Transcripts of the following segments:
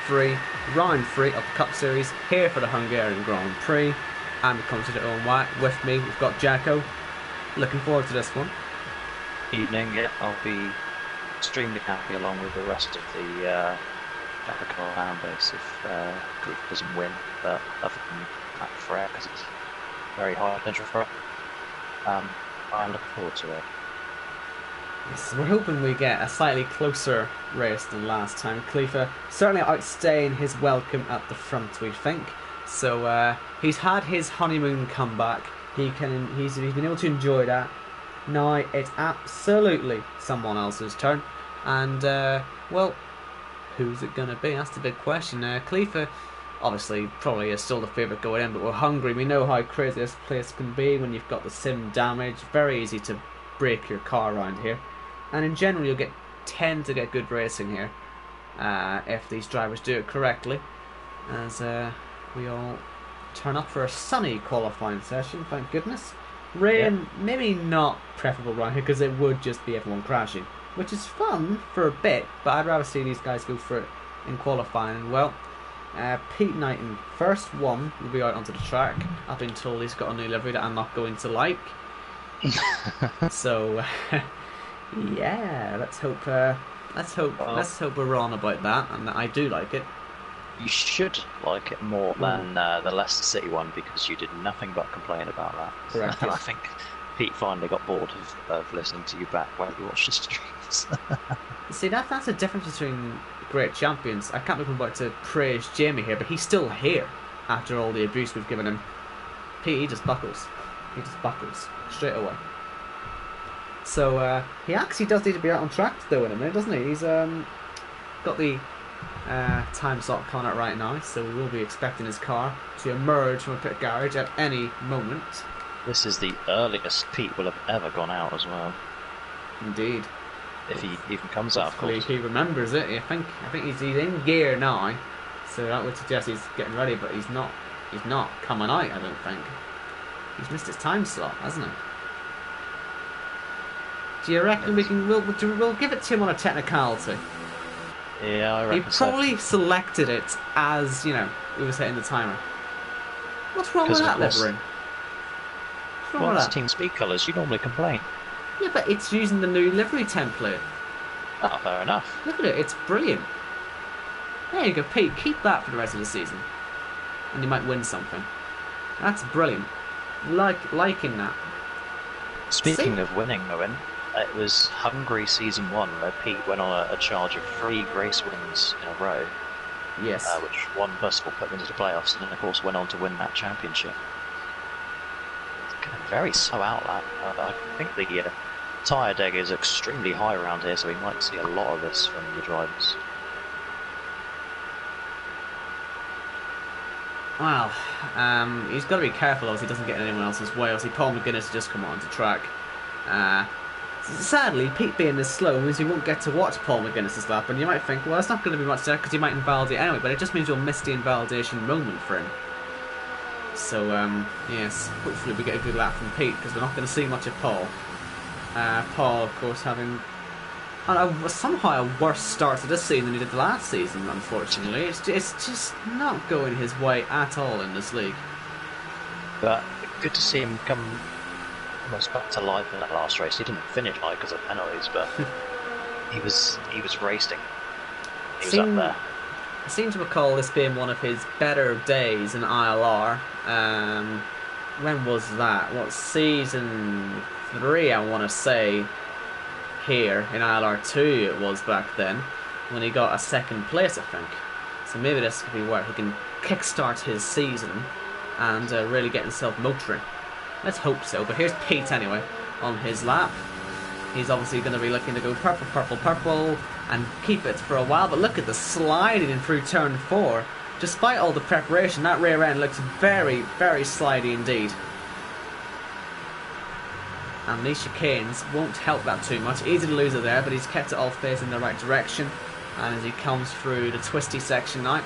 3, round 3 of the Cup Series here for the Hungarian Grand Prix. I'm the commentator Owen White. With me, we've got Jacko. Looking forward to this one. Evening, yeah, I'll be extremely happy along with the rest of the JACKOCAR fan base if Group doesn't win, but other than that threat, because it's very high potential for it, I'm looking forward to it. Yes, we're hoping we get a slightly closer race than last time. Khalifa certainly outstaying his welcome at the front, we think. So he's had his honeymoon comeback. He's been able to enjoy that. Now it's absolutely someone else's turn, and well, who's it gonna be? That's the big question. Khalifa obviously probably is still the favourite going in, but we're Hungary. We know how crazy this place can be when you've got the sim damage. Very easy to break your car around here, and in general you'll tend to get good racing here if these drivers do it correctly. As we all turn up for a sunny qualifying session, thank goodness. Rain, maybe not preferable around here because it would just be everyone crashing, which is fun for a bit, but I'd rather see these guys go for it in qualifying. Well, Pete Knighton, first one, will be out onto the track. I've been told he's got a new livery that I'm not going to like. So, yeah, let's hope we're wrong about that, and that I do like it. You should like it more than the Leicester City one, because you did nothing but complain about that. Correct. And I think Pete finally got bored of listening to you back while you watched the streams. See, that's the difference between great champions. I can't believe I'm about to praise Jamie here, but he's still here after all the abuse we've given him. Pete, he just buckles. He just buckles straight away. So he actually does need to be out on track though in a minute, doesn't he? He's got the time slot coming out right now, so we will be expecting his car to emerge from a pit garage at any moment. This is the earliest Pete will have ever gone out as well. Indeed. If he even comes out, of course. If he remembers it, I think he's in gear now, so that would suggest he's getting ready, but he's not coming out, I don't think. He's missed his time slot, hasn't he? Do you reckon we'll give it to him on a technicality? Yeah, I reckon he probably selected it as, he was hitting the timer. What's wrong with that livery? Well, it's Team Speed colours. You normally complain. Yeah, but it's using the new livery template. Oh, fair enough. Look at it. It's brilliant. There you go, Pete. Keep that for the rest of the season, and you might win something. That's brilliant. Liking that. Speaking of winning, Owen, it was Hungary Season 1 where Pete went on a charge of 3 race wins in a row. Yes. Which won, first of all, put them into the playoffs, and then, of course, went on to win that championship. It's kind of very slow out, that. I think the tyre deg is extremely high around here, so we might see a lot of this from the drivers. Well, he's got to be careful, obviously, he doesn't get in anyone else's way. Obviously, Paul McGuinness just come onto track. Sadly, Pete being this slow means you won't get to watch Paul McGuinness's lap, and you might think, well, it's not going to be much there because he might invalidate anyway, but it just means you'll miss the invalidation moment for him. So, yes, hopefully we get a good lap from Pete, because we're not going to see much of Paul. Paul, of course, having somehow a worse start to this season than he did last season, unfortunately. It's just not going his way at all in this league. But good to see him come almost back to life in that last race. He didn't finish like because of penalties, but he was racing. He was up there. I seem to recall this being one of his better days in ILR. When was that? What, season 3, I want to say, here in ILR 2 it was back then, when he got a second place, I think. So maybe this could be where he can kickstart his season and really get himself motoring. Let's hope so. But here's Pete anyway on his lap. He's obviously going to be looking to go purple, purple, purple and keep it for a while. But look at the sliding in through turn 4. Despite all the preparation, that rear end looks very, very slidey indeed. And these chicanes won't help that too much. Easy to lose it there, but he's kept it all facing the right direction. And as he comes through the twisty section now,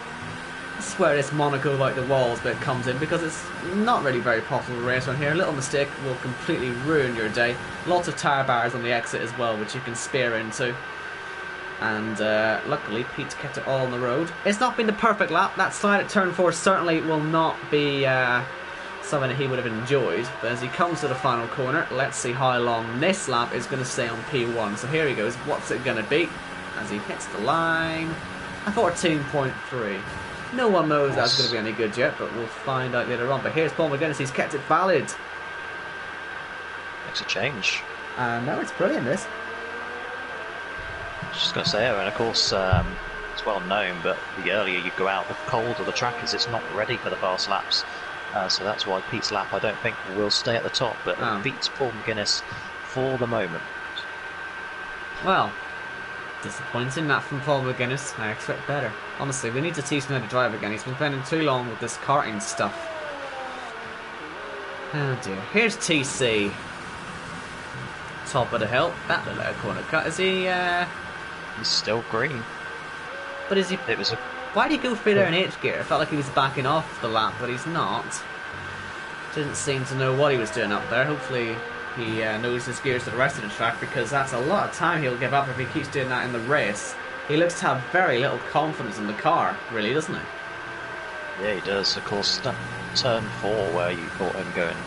this is where this Monaco like the walls bit comes in, because it's not really very possible to race around here. A little mistake will completely ruin your day. Lots of tyre bars on the exit as well, which you can spear into. And luckily, Pete's kept it all on the road. It's not been the perfect lap. That slide at turn 4 certainly will not be something that he would have enjoyed. But as he comes to the final corner, let's see how long this lap is going to stay on P1. So here he goes. What's it going to be? As he hits the line, a 14.3. No one knows that's going to be any good yet, but we'll find out later on. But here's Paul McGuinness. He's kept it valid. Makes a change. No, it's brilliant, this. Just going to say, and of course, it's well known, but the earlier you go out, the colder the track is. It's not ready for the fast laps. So that's why Pete's lap, I don't think, will stay at the top, but it beats Paul McGuinness for the moment. Well, disappointing that from Paul McGuinness. I expect better. Honestly, we need to teach him how to drive again. He's been spending too long with this karting stuff. Oh dear. Here's TC. Top of the hill. That looked like a corner cut. Is he, He's still green. But is he... It was a... Why did he go through there in H gear? I felt like he was backing off the lap, but he's not. Didn't seem to know what he was doing up there. Hopefully he knows his gears to the rest of the track, because that's a lot of time he'll give up if he keeps doing that in the race. He looks to have very little confidence in the car, really, doesn't he? Yeah, he does. Of course, turn 4, where you caught him going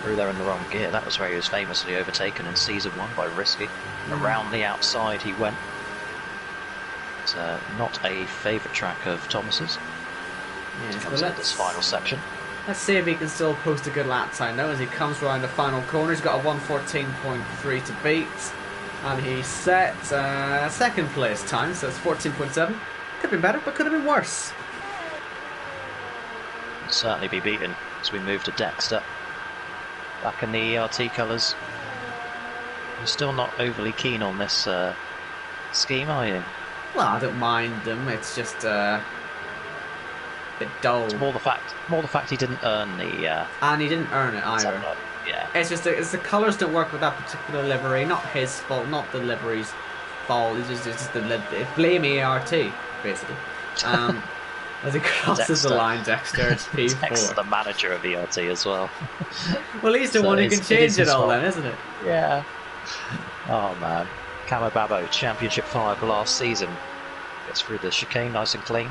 through there in the wrong gear, that was where he was famously overtaken in Season 1 by Risky. Around the outside he went. It's not a favourite track of Thomas's. Yes, Comes into this final section. Let's see if he can still post a good lap time now as he comes around the final corner. He's got a 1:14.3 to beat. And he set second place time, so it's 14.7. Could have been better, but could have been worse. Will certainly be beaten as we move to Dexter. Back in the ERT colours. You're still not overly keen on this scheme, are you? Well, I don't mind them. It's just a bit dull. It's more the fact he didn't earn the. And he didn't earn it either. Yeah. It's just the colours don't work with that particular livery. Not his fault, not the livery's fault. It's just blame ERT basically. As he crosses the line, Dexter, it's P4. Dexter's the manager of ERT as well. Well, he's the one who can change it all then, isn't it? Yeah. Oh man. Camo Babo, Championship 5 last season. Gets through the chicane nice and clean.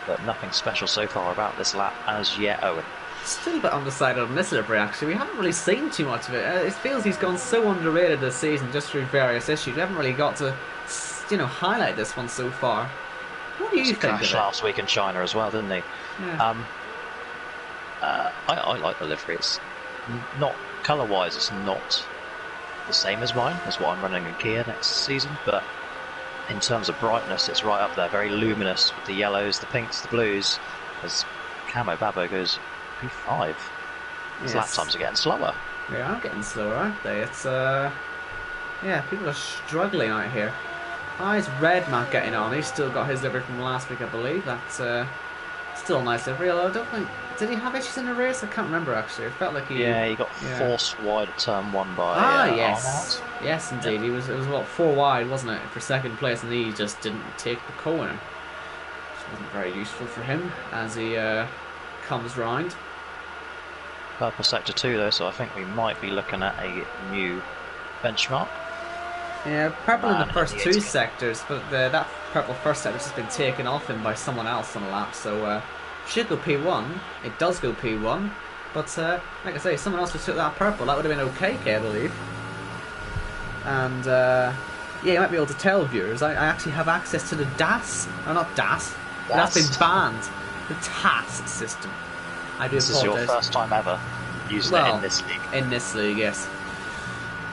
But nothing special so far about this lap as yet, Owen. Still a bit undecided on this livery, actually. We haven't really seen too much of it. It feels he's gone so underrated this season just through various issues. We haven't really got to, highlight this one so far. What do you think of it? Last week in China as well, didn't he? Yeah. I like the livery. It's not colour-wise, it's not the same as mine, as what I'm running in Kia next season, but in terms of brightness, it's right up there, very luminous with the yellows, the pinks, the blues. As Camo Babo goes P5, his lap times are getting slower. They are getting slower, aren't they? It's people are struggling out here. How's Red Matt getting on? He's still got his livery from last week, I believe. That's still a nice livery, although I don't think... Did he have issues in the race? I can't remember, actually. It felt like he... Yeah, he got forced wide at turn 1 by... yes. Yes, indeed. It was 4 wide, wasn't it, for second place, and he just didn't take the corner. Which wasn't very useful for him as he comes round. Purple sector 2, though, so I think we might be looking at a new benchmark. Yeah, purple in the first 2 sectors, but that purple first sector has just been taken off him by someone else on a lap, so should go P1. It does go P1, but like I say, someone else just took that purple. That would have been okay, I believe. And you might be able to tell viewers, I actually have access to the DAS, or not DAS, that's been banned. The TAS system. I do apologise. This is your first time ever using it in this league? In this league, yes.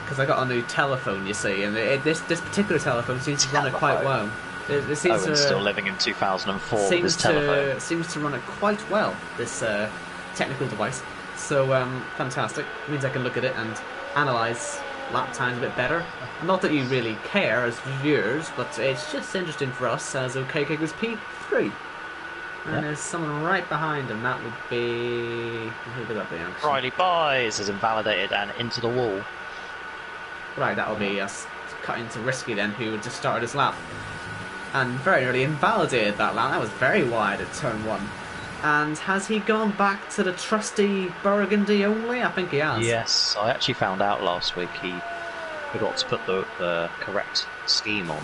Because I got a new telephone, you see, and this particular telephone seems to run it quite well. It seems to, still living in 2004 with this telephone. Seems to run it quite well, this technical device. So, fantastic. It means I can look at it and analyse lap times a bit better. Not that you really care as viewers, but it's just interesting for us as OKK goes P3. And there's someone right behind him. That would be... Who would that be, actually? Riley Buys is invalidated and into the wall. Right, that'll be us cutting to Risky then, who had just started his lap. And very nearly invalidated that lap. That was very wide at turn 1. And has he gone back to the trusty Burgundy only? I think he has. Yes, I actually found out last week he forgot to put the correct scheme on.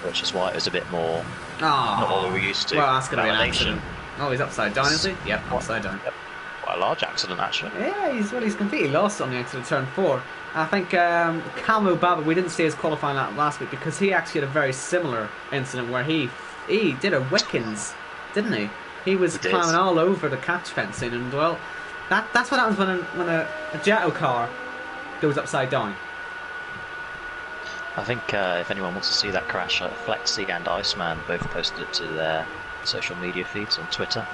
which is why it was a bit more Oh, not what we were used to. well, that's going to be an Validation. accident. Oh, he's upside down, is he? Yep, upside down. Yep. Quite a large accident, actually. Yeah, he's completely lost on the exit of turn 4. I think Camo Baba, we didn't see his qualifying lap last week because he actually had a very similar incident where he did a Wickens, didn't he? He was climbing all over the catch fencing, and well, that's what happens when a JACKOCAR goes upside down. I think if anyone wants to see that crash, Flexi and Iceman both posted it to their social media feeds on Twitter.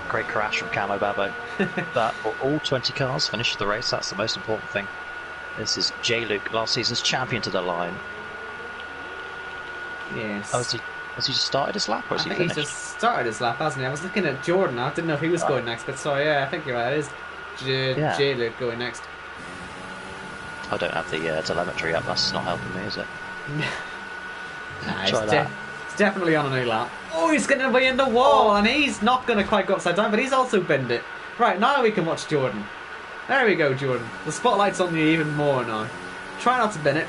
Great crash from Camo Babo. But all 20 cars finished the race. That's the most important thing. This is J. Luke, last season's champion, to the line. Yes. Oh, has he just started his lap, or has he finished? He's just started his lap, hasn't he? I was looking at Jordan. I didn't know if he was going next, but sorry, yeah, I think you're right. It is J. Luke going next. I don't have the telemetry up. That's not helping me, is it? Nah, Try that. It's definitely on a new lap. Oh, he's going to be in the wall, and he's not going to quite go upside down, but he's also binned it. Right, now we can watch Jordan. There we go, Jordan. The spotlight's on you even more now. Try not to bin it.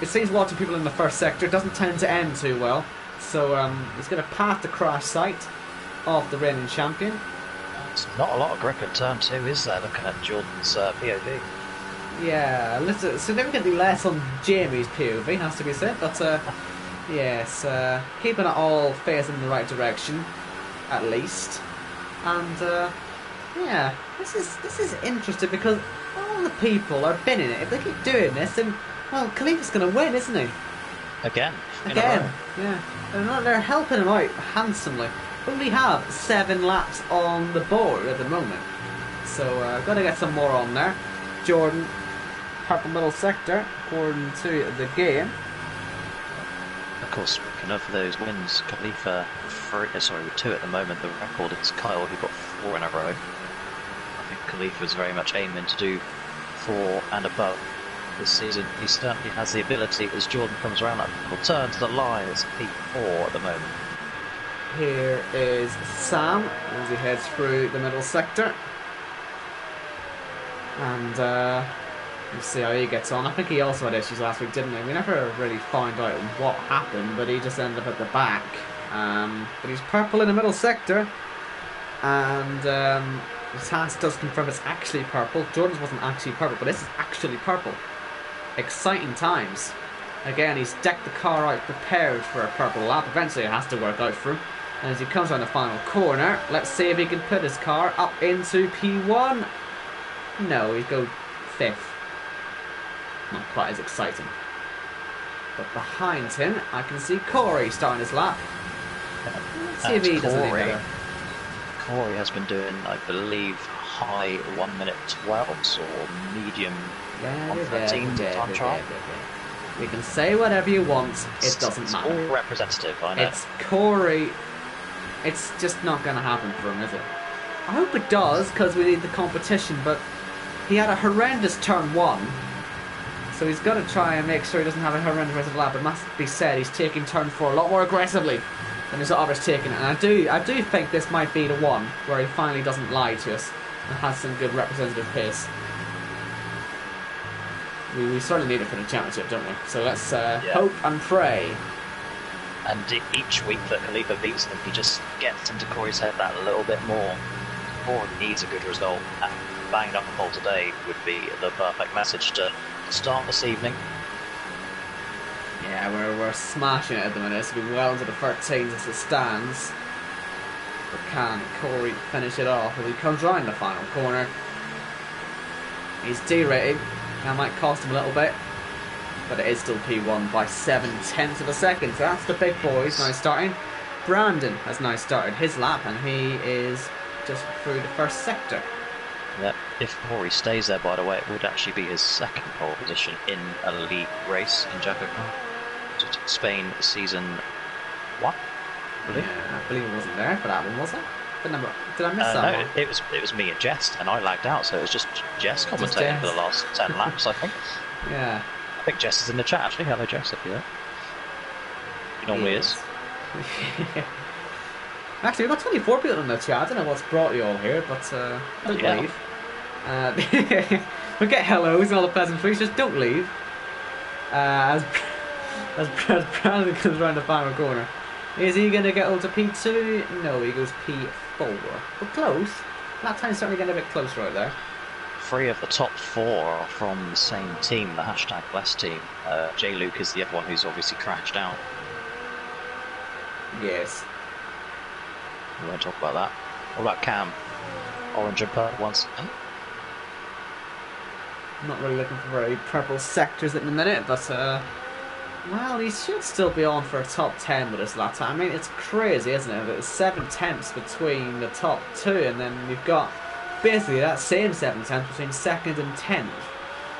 It seems watching people in the first sector doesn't tend to end too well. So he's going to pass the crash site of the reigning champion. It's not a lot of grip in turn 2, is there, looking at Jordan's POV? Yeah, significantly less on Jamie's POV, has to be said, but yes, keeping it all facing in the right direction, at least. And yeah, this is interesting because all the people are binning it. If they keep doing this, then well, Khalifa's going to win, isn't he? Again, yeah. They're helping him out handsomely. We only have 7 laps on the board at the moment, so got to get some more on there. Jordan, purple middle sector, according to the game. Of course, speaking of those wins, Khalifa, with 2 at the moment. The record is Kyle, who got 4 in a row. I think Khalifa's very much aiming to do 4 and above this season. He certainly has the ability as Jordan comes around that little turn to the line. It's P4 at the moment. Here is Sam as he heads through the middle sector. And we'll see how he gets on. I think he also had issues last week, didn't he? We never really found out what happened, but he just ended up at the back. But he's purple in the middle sector. And his task does confirm it's actually purple. Jordan's wasn't actually purple, but this is actually purple. Exciting times. Again, he's decked the car out, prepared for a purple lap. Eventually it has to work out for him. And as he comes around the final corner, let's see if he can put his car up into P1. No, he'd go 5th. Not quite as exciting. But behind him, I can see Corey starting his lap. Let's see if he does any better. Corey has been doing, I believe, high 1 minute 12s or medium 1:13 time trial. You can say whatever you want, it doesn't matter. It's all representative, I know. It's Corey. It's just not going to happen for him, is it? I hope it does, because we need the competition, but he had a horrendous turn 1. So he's got to try and make sure he doesn't have a horrendous rest of the lap. It must be said, he's taking turn 4 a lot more aggressively than his others taking it. And I do think this might be the one where he finally doesn't lie to us and has some good representative pace. We certainly need it for the championship, don't we? So let's hope and pray. And each week that Khalifa beats him, he just gets into Corey's head that little bit more. Corey needs a good result, and banging up the pole today would be the perfect message to start this evening. Yeah, we're smashing it at the minute. It's been well into the 13s as it stands. But can Corey finish it off as he comes round the final corner? He's derated. That might cost him a little bit, but it is still P1 by 7/10 of a second. So that's the big boys now starting. Brandon has now started his lap, and he is just through the first sector. Yep. If Corey stays there, by the way, it would actually be his second pole position in a league race in JACKOCAR. Spain season 1, I believe. Yeah, I believe it wasn't there for that one, was it? Did I miss that no, one? it was me and Jess, and I lagged out, so it was just Jess commentating for the last 10 laps, I think. Yeah. I think Jess is in the chat, actually. Hello, Jess, if you're there. He normally is. Actually, we've got 24 people in the chat. I don't know what's brought you all here, but don't leave. We get hellos and all the pleasantries, just don't leave. As as Brandon comes around the final corner. Is he going to get over to P2? No, he goes P4. But close. That time's certainly getting a bit close right there. 3 of the top 4 are from the same team, the hashtag West team. J. Luke is the other one who's obviously crashed out. Yes. We won't talk about that. What about Cam? Orange and purple once again. Not really looking for very purple sectors at the minute, but well, he should still be on for a top 10 with us that time. I mean, it's crazy, isn't it? There's 7 tenths between the top 2, and then you've got basically that same 7 tenths between 2nd and 10th.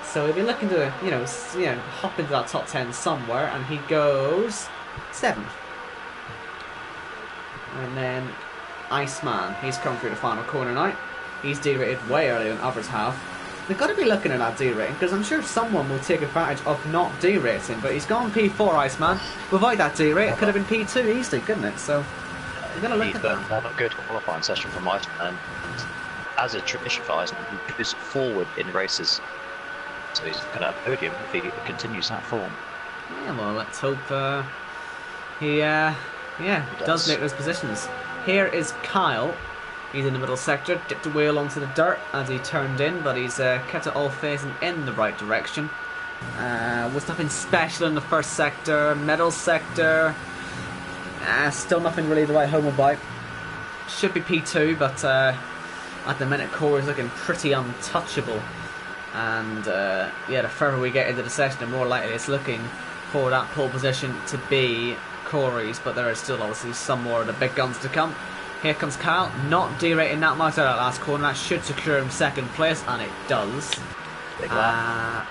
So he'll be looking to, hop into that top 10 somewhere, and he goes 7th. And then Iceman, he's come through the final corner now. He's derated way earlier than others have. They've got to be looking at that derating, because I'm sure someone will take advantage of not derating, but he's gone P4, Iceman. Without that derate, it could have been P2 easily, couldn't it? So, we're going to look at that. Another good qualifying session from Iceman, and as a tradition for Iceman, he goes forward in races. So he's going to have a podium if he continues that form. Yeah, well, let's hope he does make those positions. Here is Kyle. He's in the middle sector, dipped a wheel onto the dirt as he turned in, but he's kept it all facing in the right direction. Was nothing special in the first sector, middle sector, still nothing really to write home about. Should be P2, but at the minute Corey's looking pretty untouchable. And the further we get into the session, the more likely it's looking for that pole position to be Corey's, but there are still obviously some more of the big guns to come. Here comes Kyle, not derating that much out of that last corner. That should secure him 2nd place, and it does.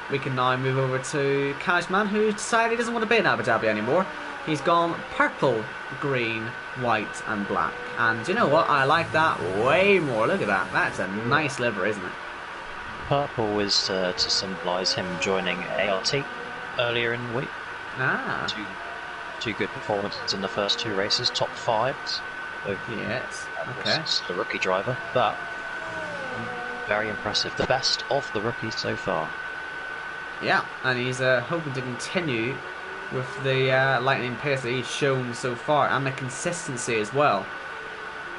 We can now move over to Cashman, who decided he doesn't want to be in Abu Dhabi anymore. He's gone purple, green, white, and black. And you know what? I like that way more. Look at that. That's a nice livery, isn't it? Purple is to symbolise him joining ART earlier in the week. Two good performances in the first 2 races, top 5s. Yes, okay. The rookie driver, but very impressive. The best of the rookies so far. Yeah, and he's hoping to continue with the lightning pace that he's shown so far, and the consistency as well.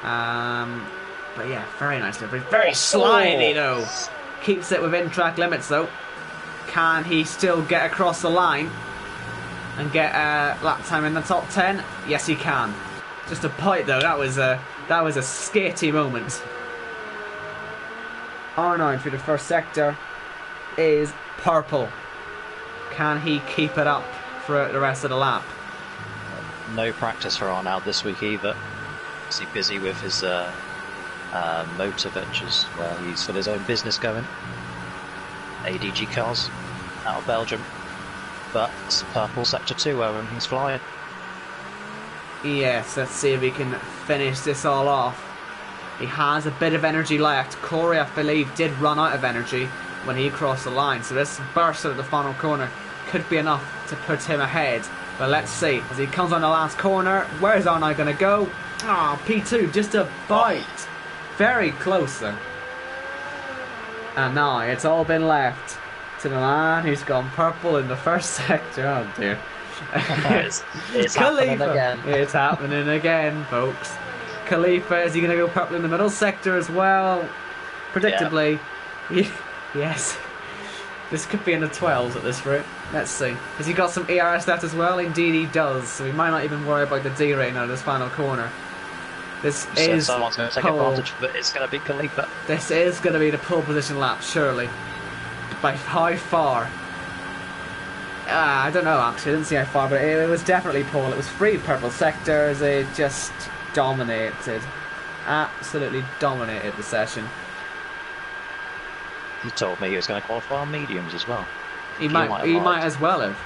But yeah, very nice livery. Very slidey though. Keeps it within track limits though. Can he still get across the line and get lap time in the top 10? Yes, he can. Just a bite though. That was a skatey moment. R9 through the first sector is purple. Can he keep it up for the rest of the lap? No practice for Arnold this week either. Is he busy with his motor ventures where he's got his own business going? ADG cars out of Belgium. But it's purple sector 2 where he's flying. Yes, let's see if we can finish this all off. He has a bit of energy left. Corey, I believe, did run out of energy when he crossed the line, so this burst out of the final corner could be enough to put him ahead. But let's see, as he comes on the last corner, where's Arnold going to go? P2, just a bite. Very close though. And now it's all been left to the man who's gone purple in the first sector. Oh dear. It's happening again. It's happening again, folks. Khalifa, is he going to go purple in the middle sector as well? Predictably, yes. This could be in the 12s at this rate. Let's see. Has he got some ERS stats as well? Indeed he does. So we might not even worry about the D rating out of this final corner. This is someone's going to take advantage, but it's going to be Khalifa. This is going to be the pole position lap, surely. By how far? I don't know actually, I didn't see how far, but it was definitely pole. It was 3 purple sectors. It just dominated. Absolutely dominated the session. He told me he was going to qualify on mediums as well. He might as well have,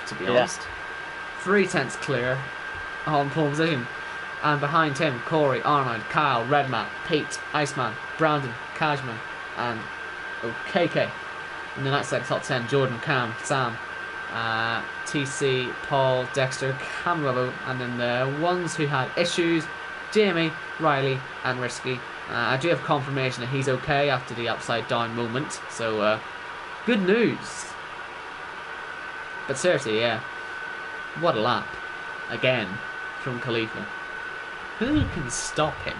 to be honest. 3 tenths clear on pole position. And behind him, Corey, Arnold, Kyle, Redman, Pete, Iceman, Brandon, Cashman, and KK. And then outside the top 10, Jordan, Cam, Sam, TC, Paul, Dexter, Camilo, and then the ones who had issues, Jamie, Riley, and Risky. I do have confirmation that he's okay after the upside down moment, so good news. But seriously, yeah, What a lap. Again, from Khalifa. Who can stop him?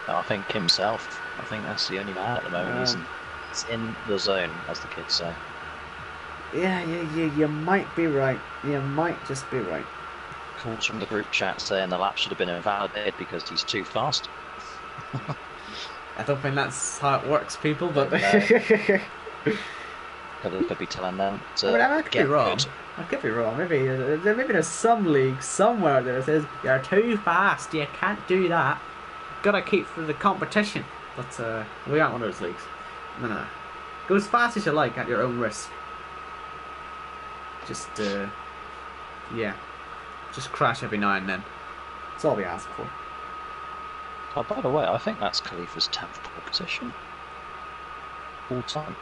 I think himself. I think that's the only man at the moment. He's in the zone, as the kids say. Yeah, you might be right. You might just be right. Calls from the group chat saying the lap should have been invalidated because he's too fast. I don't think that's how it works, people, but... Could be telling them to I could be wrong. good. I could be wrong. Maybe there's some league somewhere that says, you're too fast, you can't do that. Gotta keep for the competition. But we aren't one of those leagues. No. Go as fast as you like at your own risk. Just, yeah. Just crash every now and then. That's all we ask for. Oh, by the way, I think that's Khalifa's 10th pole position. All time.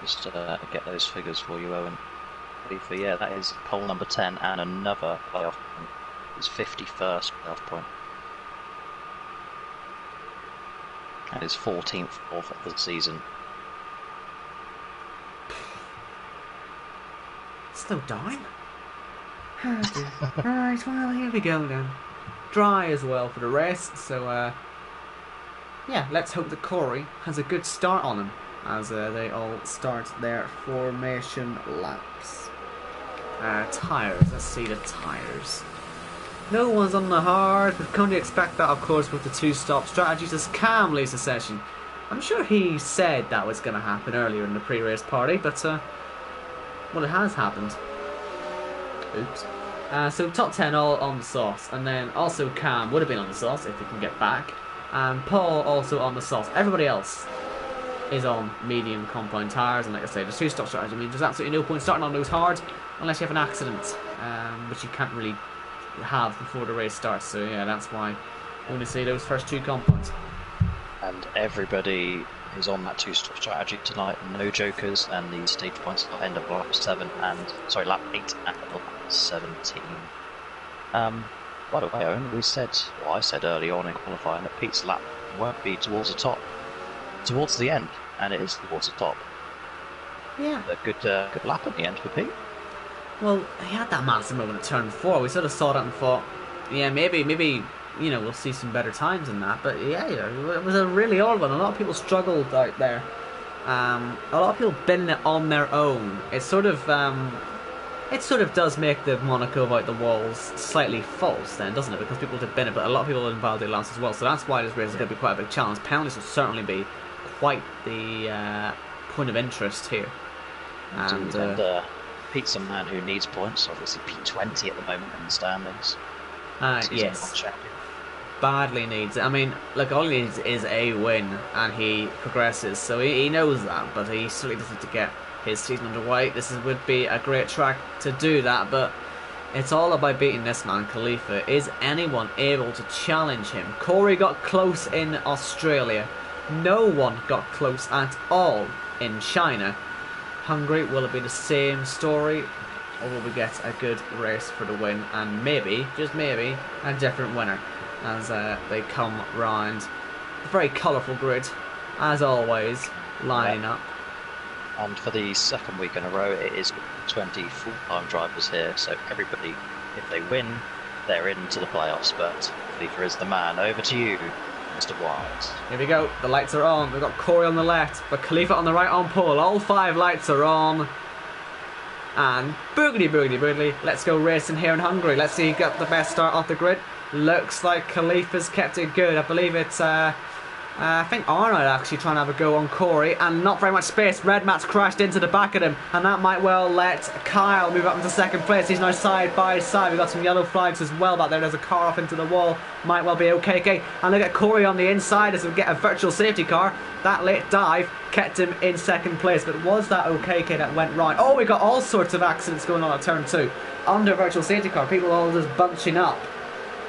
Just get those figures for you, Owen. Khalifa, yeah, that is pole number 10 and another playoff point. His 51st playoff point. And his 14th of the season. Slow down. Right, well, here we go then. Dry as well for the rest, so yeah, let's hope that Corey has a good start on him as they all start their formation laps. Tyres, let's see the tyres. No one's on the hard, but can you expect that, of course, with the two-stop strategy? As Cam leads the session. I'm sure he said that was going to happen earlier in the pre-race party, but well, it has happened. Oops. So top 10 all on the sauce, and then also Cam would have been on the sauce if he can get back, and Paul also on the sauce. Everybody else is on medium compound tyres, and like I say, the two-stop strategy means there's absolutely no point starting on those hard unless you have an accident, which you can't really have before the race starts. So yeah, that's why we only see those first two compounds. And everybody is on that two-stop strategy tonight. No jokers, and the stage points will end at lap 7 and lap 8 and lap 17. By the way, Owen, I said early on in qualifying that Pete's lap won't be towards the top, towards the end, and it is towards the top. Yeah, A good lap at the end for Pete. well, he had that massive moment at turn 4. We sort of saw that and thought, yeah, maybe you know, we'll see some better times in that. But yeah, it was a really odd one. A lot of people struggled out there. A lot of people binning it on their own. It sort of does make the Monaco about the walls slightly false then, doesn't it? Because people did bin it, but a lot of people invalidate laps as well. So that's why this race is going to be quite a big challenge. Penalties will certainly be quite the point of interest here. And Pete's a man who needs points. Obviously, P20 at the moment in the standings. Yes. Badly needs it. I mean, look, all he needs is a win, and he progresses. So he knows that, but he certainly doesn't to get his season underway. Would be a great track to do that, but it's all about beating this man, Khalifa. Is anyone able to challenge him? Corey got close in Australia. No one got close at all in China. Hungary, will it be the same story? Or will we get a good race for the win, and maybe, just maybe, a different winner as they come round. A very colourful grid, as always, lining up. And for the second week in a row, it is 20 full-time drivers here, so everybody, if they win, they're into the playoffs, but Khalifa is the man. Over to you, Mr. Wild. Here we go, the lights are on. We've got Corey on the left, but Khalifa on the right on pole. All 5 lights are on. And boogity boogity boogity, let's go racing here in Hungary. Let's see who got the best start off the grid. Looks like Khalifa's kept it good. I believe it's I think Arnold actually trying to have a go on Corey, and not very much space. Red Mat's crashed into the back of him, and that might well let Kyle move up into second place. He's now side by side. We've got some yellow flags as well back there. There's a car off into the wall. Might well be OKK. And look at Corey on the inside as we get a virtual safety car. That late dive kept him in second place, but was that OKK that went right? Oh, we got all sorts of accidents going on at turn 2 under virtual safety car. People all just bunching up.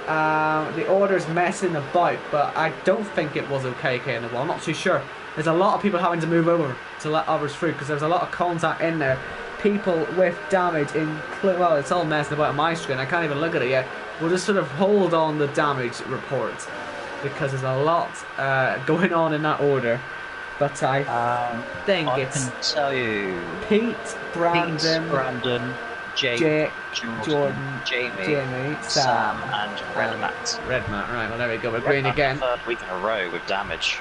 The order's messing about, but I don't think it was OKK in the wall. I'm not too sure. There's a lot of people having to move over to let others through because there's a lot of contact in there. People with damage well, it's all messing about on my screen. I can't even look at it yet. We'll just sort of hold on the damage report because there's a lot going on in that order. But I think I it's can tell you. Pete, Pete, Brandon, Brandon, Jake, Jake, Jordan, Jamie, Sam, and Red Matt. Red Matt. Right, well there we go. We're Red green Matt, again. third week in a row with damage.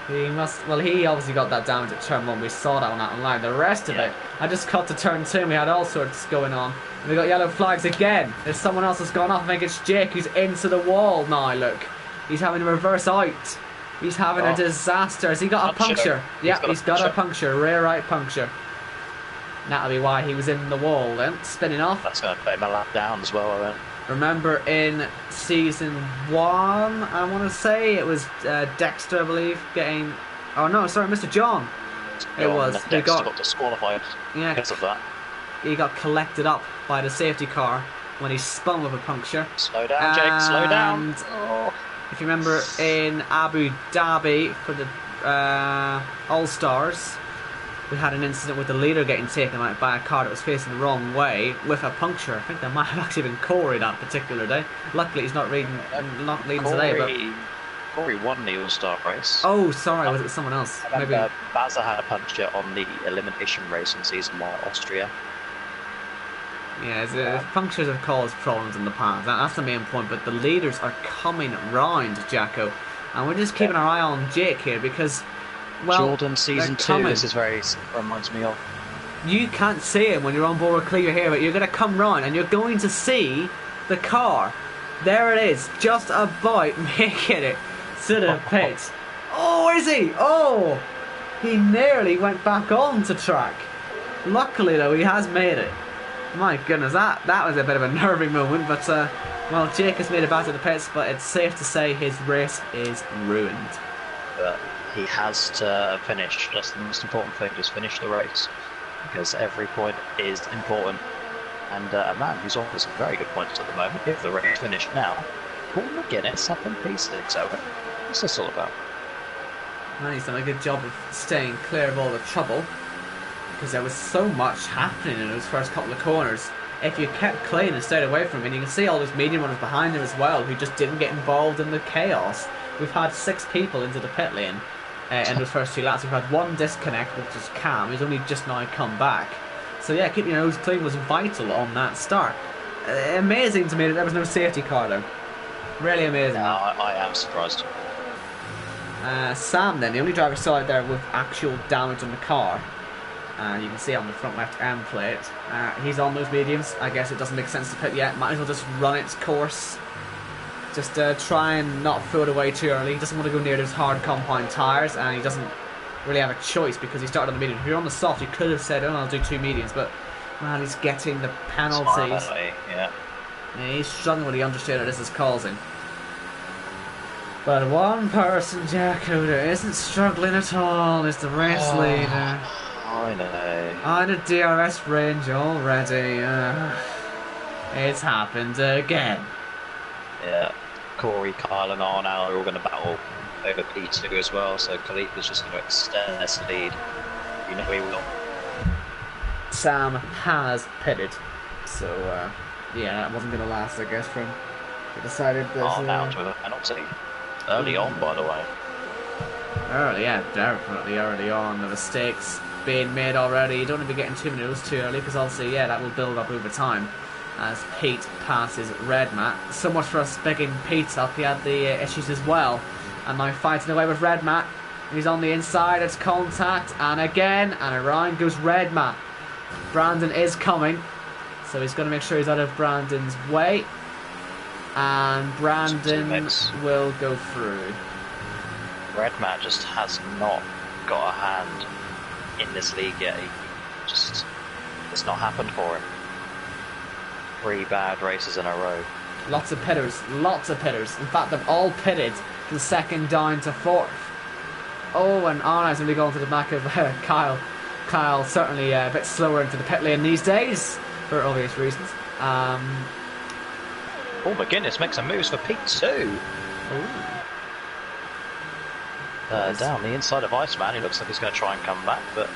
He must. Well, he obviously got that damage at turn 1. We saw that one out online. The rest of it, I just cut to turn 2. We had all sorts going on. And we got yellow flags again. There's someone else that's gone off. I think it's Jake who's into the wall now. Look, he's having a reverse out. He's having a disaster. Has he got a puncture? Yeah, he's got a puncture. Rear right puncture. That'll be why he was in the wall then, spinning off. That's going to put him a lap down as well, then. Remember in season 1, I want to say, it was Dexter, I believe, getting... Oh no, sorry, Mr. John. It was. Dexter He got disqualified because of that. He got collected up by the safety car when he spun with a puncture. Slow down, Jake, slow down. Oh. If you remember in Abu Dhabi for the All-Stars, we had an incident with the leader getting taken out by a car that was facing the wrong way with a puncture. I think that might have actually been Corey that particular day. Luckily he's not leading today. But Corey won the All-Star race. Oh, sorry, was it someone else? Maybe Bazza had a puncture on the elimination race in season 1, Austria. Yeah, punctures have caused problems in the past. That's the main point. But the leaders are coming round, Jacko, and we're just keeping our eye on Jake here because, well, Jordan season 2. This is very reminds me of. You can't see him when you're on board with Clear here, but you're going to come round and you're going to see the car. There it is, just about making it to the pits. Oh, is he? Oh, he nearly went back on to track. Luckily, though, he has made it. My goodness, that was a bit of a nervy moment, but well, Jake has made it back to the pits, but it's safe to say his race is ruined. But he has to finish. That's the most important thing, just finish the race, because every point is important. And a man who's on some very good points at the moment, if the race finished now, Paul McGuinness up in P6, so what's this all about? Man, he's done a good job of staying clear of all the trouble, because there was so much happening in those first couple of corners. If you kept clean and stayed away from him, and you can see all those medium runners behind him as well, who just didn't get involved in the chaos. We've had 6 people into the pit lane in those first 2 laps. We've had 1 disconnect, which is Cam, who's only just now come back. So yeah, keeping your nose clean was vital on that start. Amazing to me that there was no safety car though. Really amazing. No, I am surprised. Sam then, the only driver still out there with actual damage on the car. You can see on the front left end plate. He's on those mediums. I guess it doesn't make sense to pit yet. Might as well just run its course. Just try and not throw it away too early. He doesn't want to go near those hard compound tyres, and he doesn't really have a choice because he started on the medium. If you're on the soft, you could have said, oh, I'll do 2 mediums, but well, he's getting the penalties. Yeah, he's struggling with the understeer this is causing. But one person, Jacko, that isn't struggling at all is the race leader. I know. On the DRS range already. It's happened again. Yeah, Corey, Kyle and Arnold are all going to battle over P2 as well, so Khalifa's just going to extend this lead. You know he will. Sam has pitted, so yeah, that wasn't going to last, I guess, for him. He decided that... Arnold with a penalty. Early on, by the way. Early, yeah, definitely early on. The mistakes being made already. You don't want to be getting too many of those too early, because obviously, yeah, that will build up over time as Pete passes Red Matt. So much for us bigging Pete up. He had the issues as well, and now fighting away with Red Matt. He's on the inside, it's contact, and again, and around goes Red Matt. Brandon is coming, so he's going to make sure he's out of Brandon's way, and Brandon will go through. Red Matt just has not got a hand in this league yet. It's not happened for him. 3 bad races in a row. Lots of pitters, lots of pitters. In fact, they've all pitted from 2nd down to 4th. Oh, and Arnaud's going to be going to the back of Kyle. Kyle certainly a bit slower into the pit lane these days, for obvious reasons. Oh, McGuinness makes some moves for P2. Down the inside of Iceman, he looks like he's going to try and come back, but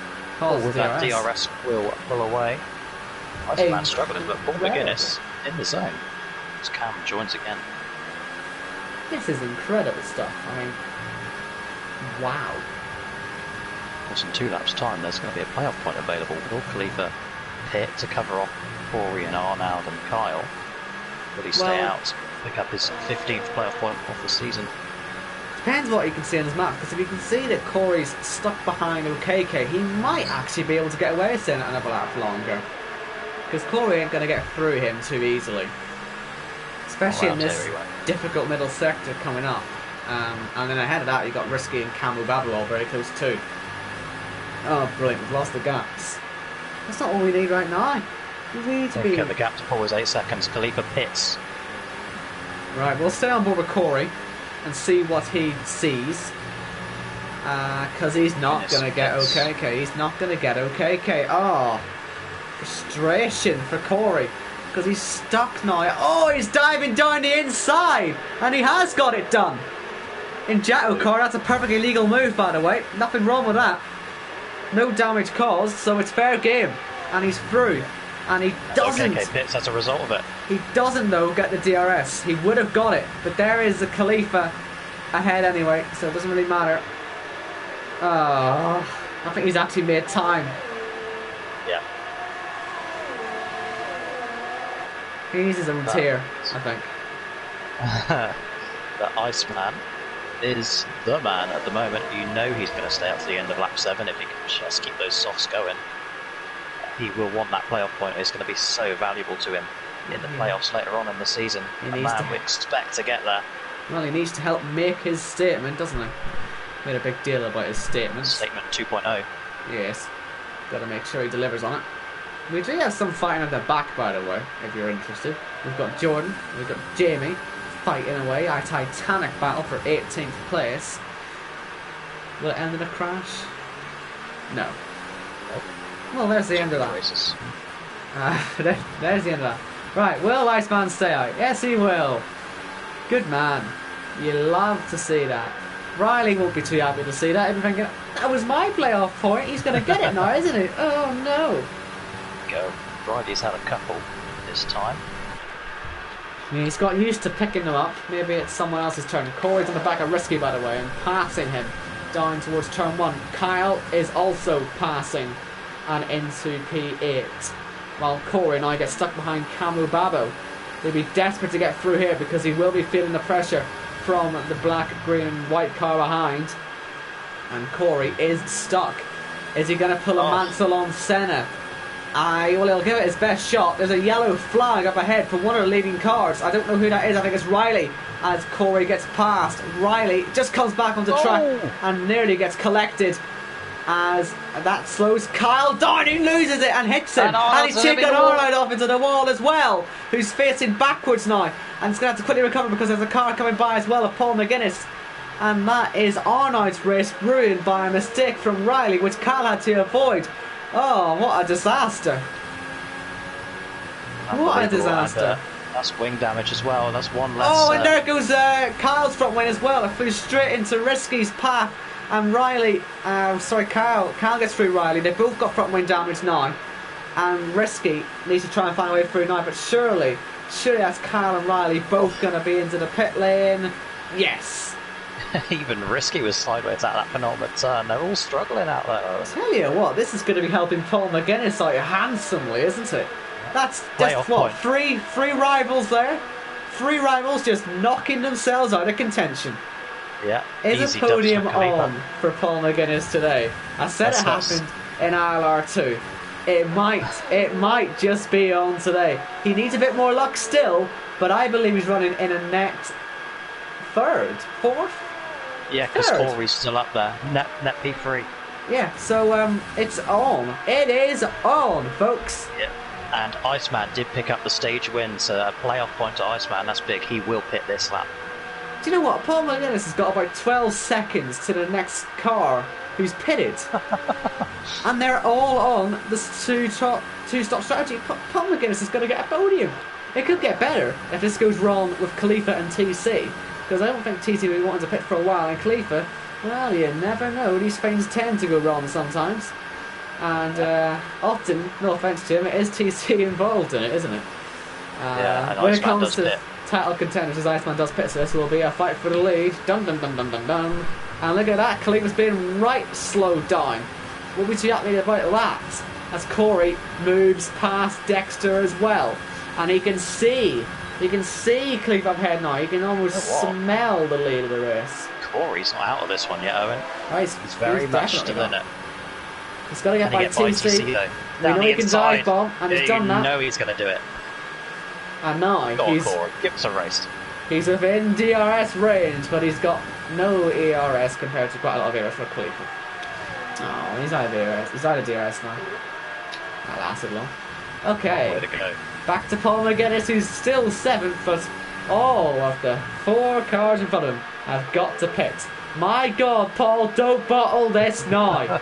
with that DRS will pull away. Iceman struggling, but Paul McGuinness in the zone. As Cam joins again. This is incredible stuff. I mean, wow. course, in 2 laps' time, there's going to be a playoff point available. Will Khalifa pit to cover off Corey and Arnold and Kyle? Will he stay out, pick up his 15th playoff point of the season? Depends what you can see on his map, because if you can see that Corey's stuck behind OKK, he might actually be able to get away with staying another lap longer. Because Corey ain't going to get through him too easily. Especially in this difficult middle sector coming up. And then ahead of that, you've got Risky and Camu Babu all very close too. Oh, brilliant. We've lost the gaps. That's not all we need right now. We need to be... Get the gap to Paul is 8 seconds. Khalifa pits. Right, we'll stay on board with Corey and see what he sees. Because he's not going to get OKK. He's not going to get OKK. Oh, frustration for Corey. Because he's stuck now. Oh, he's diving down the inside. And he has got it done. In JACKOCAR, that's a perfectly legal move, by the way. Nothing wrong with that. No damage caused, so it's fair game. And he's through. And he doesn't... OKK pits as a result of it. He doesn't, though, get the DRS. He would have got it. But there is a Khalifa ahead anyway, so it doesn't really matter. Oh, I think he's actually made time. Yeah. He needs his own tier, I think. The Iceman is the man at the moment. You know he's going to stay up to the end of lap 7 if he can just keep those softs going. He will want that playoff point. It's going to be so valuable to him in the playoffs later on in the season. The man we expect to get there. Well, he needs to help make his statement, doesn't he? Made a big deal about his statement. Statement 2.0. Yes. Got to make sure he delivers on it. We do have some fighting at the back, by the way, if you're interested. We've got Jordan, we've got Jamie fighting away. Our titanic battle for 18th place. Will it end in a crash? No. Well, there's the end of that. There's the end of that. Right, will Iceman stay out? Yes, he will. Good man. You love to see that. Riley won't be too happy to see that. He'll be thinking, that was my playoff point. He's going to get it now, isn't he? Oh, no. Go. Riley's had a couple this time. Yeah, he's got used to picking them up. Maybe it's someone else's turn. Corey's on the back of Risky, by the way, and passing him down towards turn 1. Kyle is also passing and into P8. While Corey now gets stuck behind Camu Babo. He'll be desperate to get through here because he will be feeling the pressure from the black, green and white car behind. And Corey is stuck. Is he going to pull a Mansell on Senna? Well, he'll give it his best shot. There's a yellow flag up ahead for one of the leading cars. I don't know who that is. I think it's Riley. As Corey gets past, Riley just comes back onto track and nearly gets collected. As that slows Kyle down, he loses it and hits him. And he's taken Arnold off into the wall as well, who's facing backwards now. And he's going to have to quickly recover because there's a car coming by as well of Paul McGuinness. And that is Arnold's race ruined by a mistake from Riley, which Kyle had to avoid. Oh, what a disaster. What a disaster. That's wing damage as well. That's one less. Oh, and there goes Kyle's front wing as well. It flew straight into Risky's path. And Riley, Kyle gets through Riley. They've both got front wing damage now. And Risky needs to try and find a way through now. But surely that's Kyle and Riley both going to be into the pit lane. Yes. Even Risky was sideways at that penultimate turn. They're all struggling out there. I'll tell you what, this is going to be helping Paul McGuinness out handsomely, isn't it? That's just what, three rivals there? 3 rivals just knocking themselves out of contention. Yeah. Is a podium on for Paul McGuinness today? I said it happened in ILR2. It might just be on today. He needs a bit more luck still, but I believe he's running in a net 3rd, 4th. Yeah, because Corey's still up there. Net P3. Yeah, so it's on. It is on, folks. Yeah. And Iceman did pick up the stage win, so a playoff point to Iceman. That's big. He will pit this lap. Do you know what? Paul McGuinness has got about 12 seconds to the next car who's pitted. And they're all on the two-stop strategy. Paul McGuinness is going to get a podium. It could get better if this goes wrong with Khalifa and TC. Because I don't think TC will be wanting to pit for a while. And Khalifa, well, you never know. These things tend to go wrong sometimes. And often, no offence to him, it is TC involved in it, isn't it? And when Iceman it comes to pit. Title contenders, as Iceman does pit, so this will be a fight for the lead. Dun dun dun dun dun dun. And look at that, Khalifa's being right slowed down. we'll be too happy about that. As Corey moves past Dexter as well. And he can see Cleef up ahead now. He can almost smell the lead of the race. Corey's not out of this one yet, Owen. Oh, he's very much still in it. He's got to get by TC. We know he can dive bomb, and he's done that. You know he's going to do it. And now Go on, Corey. Give us a race. He's within DRS range, but he's got no ERS compared to quite a lot of ERS for Cleef. Oh, he's out of ERS. He's out of DRS now. That lasted long. Okay. Way to go. Back to Paul McGuinness, who's still 7th, but all of the 4 cars in front of him have got to pit. My God, Paul, don't bottle this now.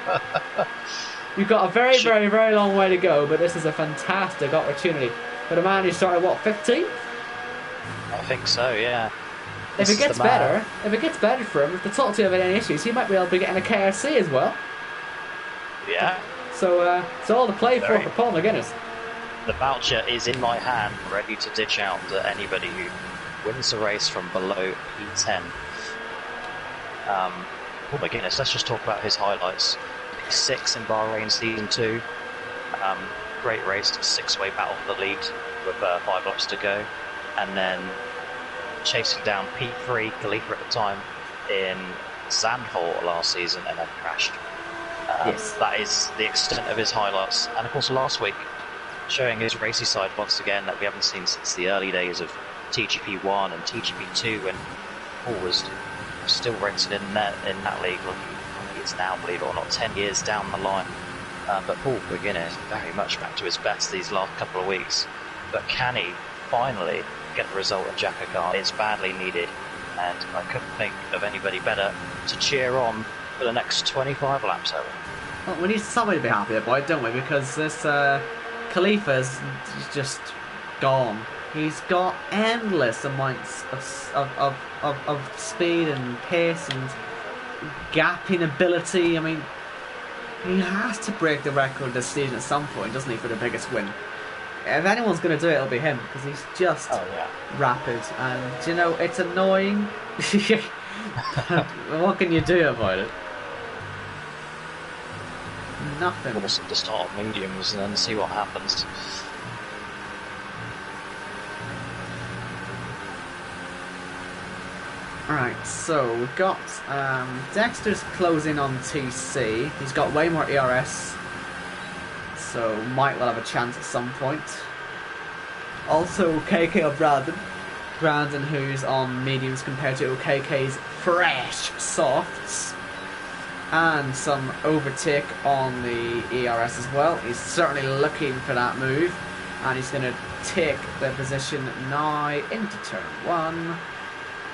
You've got a very, very, very long way to go, but this is a fantastic opportunity for the man who started, what, 15th? I think so, yeah. If it gets better for him, if the top 2 have any issues, he might be able to be getting a KRC as well. Yeah. So, all to play for Paul McGuinness. The voucher is in my hand, ready to ditch out to anybody who wins the race from below P10. Oh my goodness, let's just talk about his highlights. P6 in Bahrain Season 2. Great race, 6-way battle for the lead with 5 laps to go. And then chasing down P3, Khalifa at the time, in Zandvoort last season, and then crashed. Yes. That is the extent of his highlights. And of course last week, showing his racy side once again that we haven't seen since the early days of TGP1 and TGP2 when Paul was still rented in that league. It's now, believe it or not, 10 years down the line. But Paul McGuinness very much back to his best these last couple of weeks. But can he finally get a result at JACKOCAR? It's badly needed, and I couldn't think of anybody better to cheer on for the next 25 laps, Owen. Well, we need somebody to be happy about it, don't we? Because this Khalifa's just gone. He's got endless amounts of speed and pace and gapping ability. I mean, he has to break the record this season at some point, doesn't he, for the biggest win? If anyone's going to do it, it'll be him, because he's just rapid. And, you know, it's annoying. What can you do about it? Nothing. We'll just start on mediums and then see what happens. Alright, so we've got Dexter's closing on TC. He's got way more ERS, so might well have a chance at some point. Also, KK or Brandon, who's on mediums compared to KK's fresh softs. And some overtake on the ERS as well. He's certainly looking for that move, and he's going to take the position now into turn 1.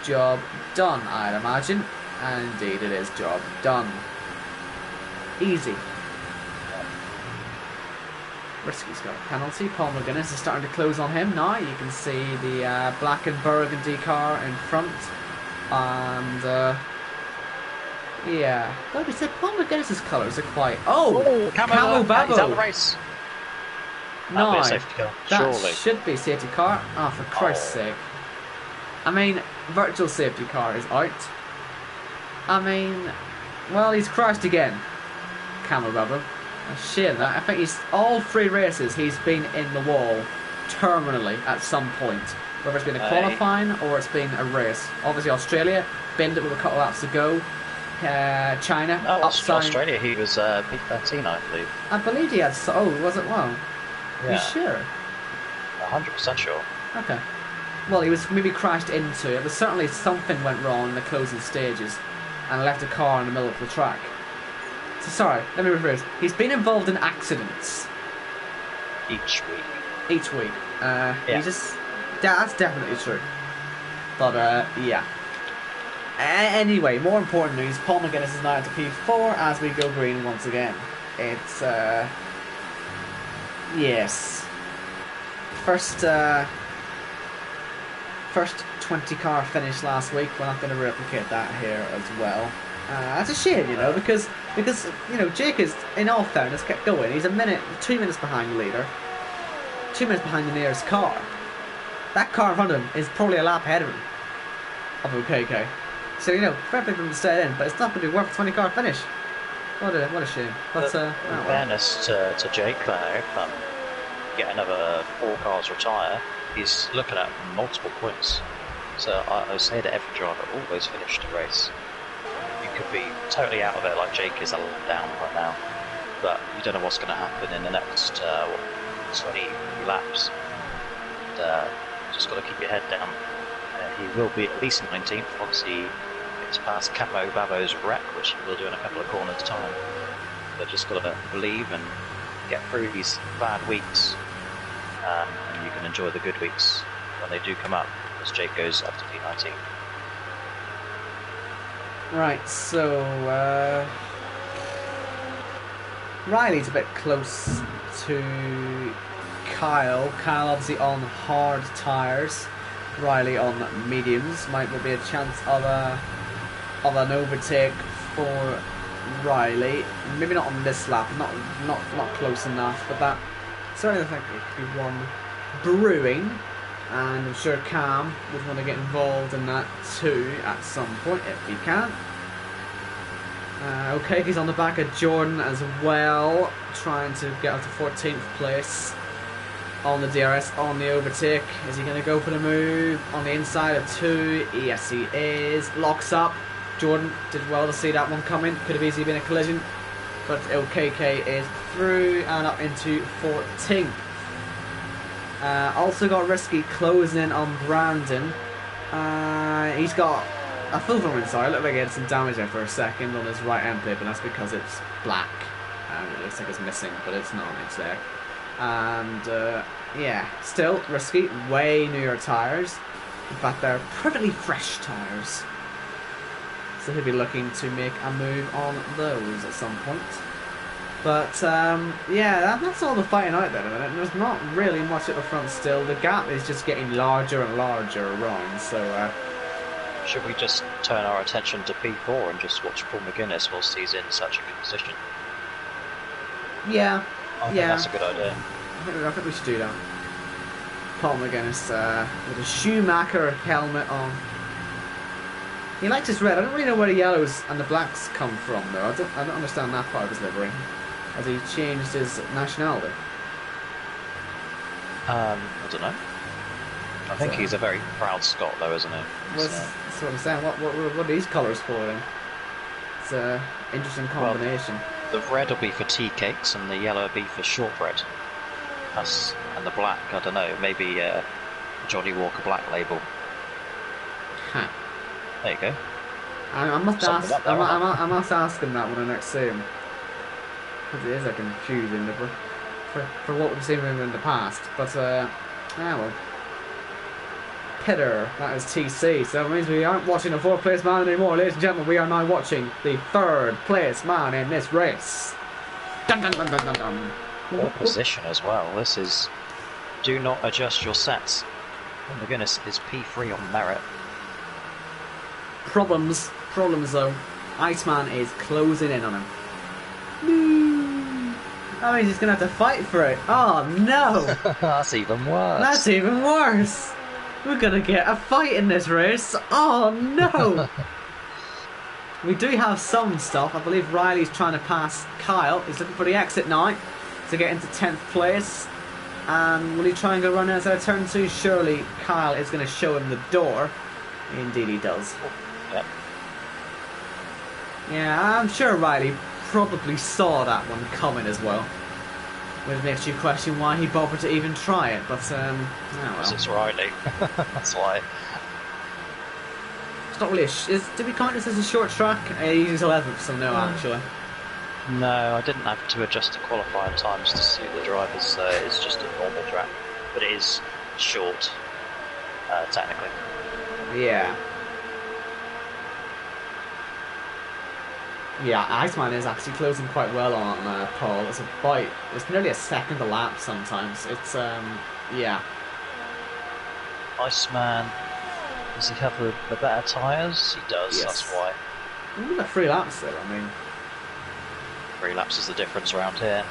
Job done, I'd imagine. And indeed it is job done. Easy. Risky's got a penalty. Paul McGuinness is starting to close on him now. You can see the black and burgundy car in front. And yeah. Like we said, Paul McGuinness's colours are quite... Oh! Camo Babo! He's out of the race. No, be a safety car, that surely. should be safety car. Oh, for Christ's sake. I mean, virtual safety car is out. I mean, well, he's crashed again. Camel rubber. A shame that. I think he's all 3 races he's been in the wall terminally at some point. Whether it's been a qualifying or it's been a race. Obviously Australia, binned it with a couple laps to go. China, Australia, he was P13, I believe. I believe he had. Oh, was it? Well, yeah. You sure? 100% sure. Okay. Well, he was maybe crashed into it, but certainly something went wrong in the closing stages and left a car in the middle of the track. So sorry, let me reverse. He's been involved in accidents each week. Yeah. He just that's definitely true. But yeah. Anyway, more important news. Paul McGuinness is now into P4 as we go green once again. It's yes. First 20 car finish last week. We're not going to replicate that here as well. That's a shame, you know, because you know Jake is, in all fairness, kept going. He's 2 minutes behind the leader, 2 minutes behind the nearest car. That car in front of him is probably a lap ahead of him, of OKK. So you know, fair play for him to stay in, but it's not going to be worth a 20 car finish. What a shame. But In oh well. fairness to Jake there, if get another 4 cars retire, he's looking at multiple points. So I say to every driver, always finish the race. You could be totally out of it like Jake is a lot down right now, but you don't know what's going to happen in the next 20 laps. And, just got to keep your head down. He will be at least 19th once he gets past Capo Babo's wreck, which he will do in a couple of corners' time. But just got to believe and get through these bad weeks, and you can enjoy the good weeks when they do come up, as Jake goes up to P19. Right, so Riley's a bit close to Kyle. Kyle obviously on hard tyres. Riley on mediums. Might be a chance of an overtake for Riley. Maybe not on this lap. Not close enough. But that certainly I think it could be one brewing. And I'm sure Cam would want to get involved in that too at some point if he can. Okay, he's on the back of Jordan as well, trying to get up to 14th place on the DRS on the overtake. Is he going to go for the move on the inside of 2? Yes, he is. Locks up. Jordan did well to see that one coming. Could have easily been a collision, but LKK is through and up into 14th. Also got Risky closing in on Brandon. He's got a full front inside. It looked like he had some damage there for a second on his right end plate, but that's because it's black. It looks like it's missing, but it's not. It's there. And yeah, still Risky, way newer tyres. In fact, they're perfectly fresh tyres. So he'll be looking to make a move on those at some point. But yeah, that's all the fighting out there at the minute. There's not really much at the front still. The gap is just getting larger and larger around. So should we just turn our attention to P4 and just watch Paul McGuinness whilst he's in such a good position? Yeah, I think that's a good idea. I think we should do that. Paul McGuinness with a Schumacher helmet on. He likes his red. I don't really know where the yellows and the blacks come from though. I don't understand that part of his livery. Has he changed his nationality? I don't know. I think he's a very proud Scot though, isn't he? Well, that's what I'm saying. What are these colours for then? It's an interesting combination. Well, the red will be for tea cakes and the yellow will be for shortbread. And the black, I don't know, maybe Johnny Walker Black label. Huh. There you go. I must ask him that when I next see him. Because it is a confusing for what we've seen him in the past. But, well. Pitter, that is TC. So it means we aren't watching a 4th place man anymore. Ladies and gentlemen, we are now watching the 3rd place man in this race. Dun dun dun dun dun dun. What position as well. This is... Do not adjust your sets. Oh my goodness, is P3 on merit. Problems though. Iceman is closing in on him. That means he's going to have to fight for it. Oh no! That's even worse. That's even worse. We're going to get a fight in this race. Oh no! We do have some stuff. I believe Riley's trying to pass Kyle. He's looking for the exit now to get into 10th place. And will he try and go run outside turn 2? Surely Kyle is going to show him the door. Indeed he does. Yep. Yeah, I'm sure Riley probably saw that one coming as well. Which makes you question why he bothered to even try it, but oh well. Because it's Riley. That's why. It's not really did we count this as a short track? He's 11th, so no actually. No, I didn't have to adjust the qualifying times to suit the drivers, so it's just a normal track. But it is short, technically. Yeah. Yeah, Iceman is actually closing quite well on Paul. It's nearly a second a lap sometimes. It's, yeah. Iceman, does he have the better tyres? He does, yes. That's why. We've got 3 laps there, I mean. 3 laps is the difference around here.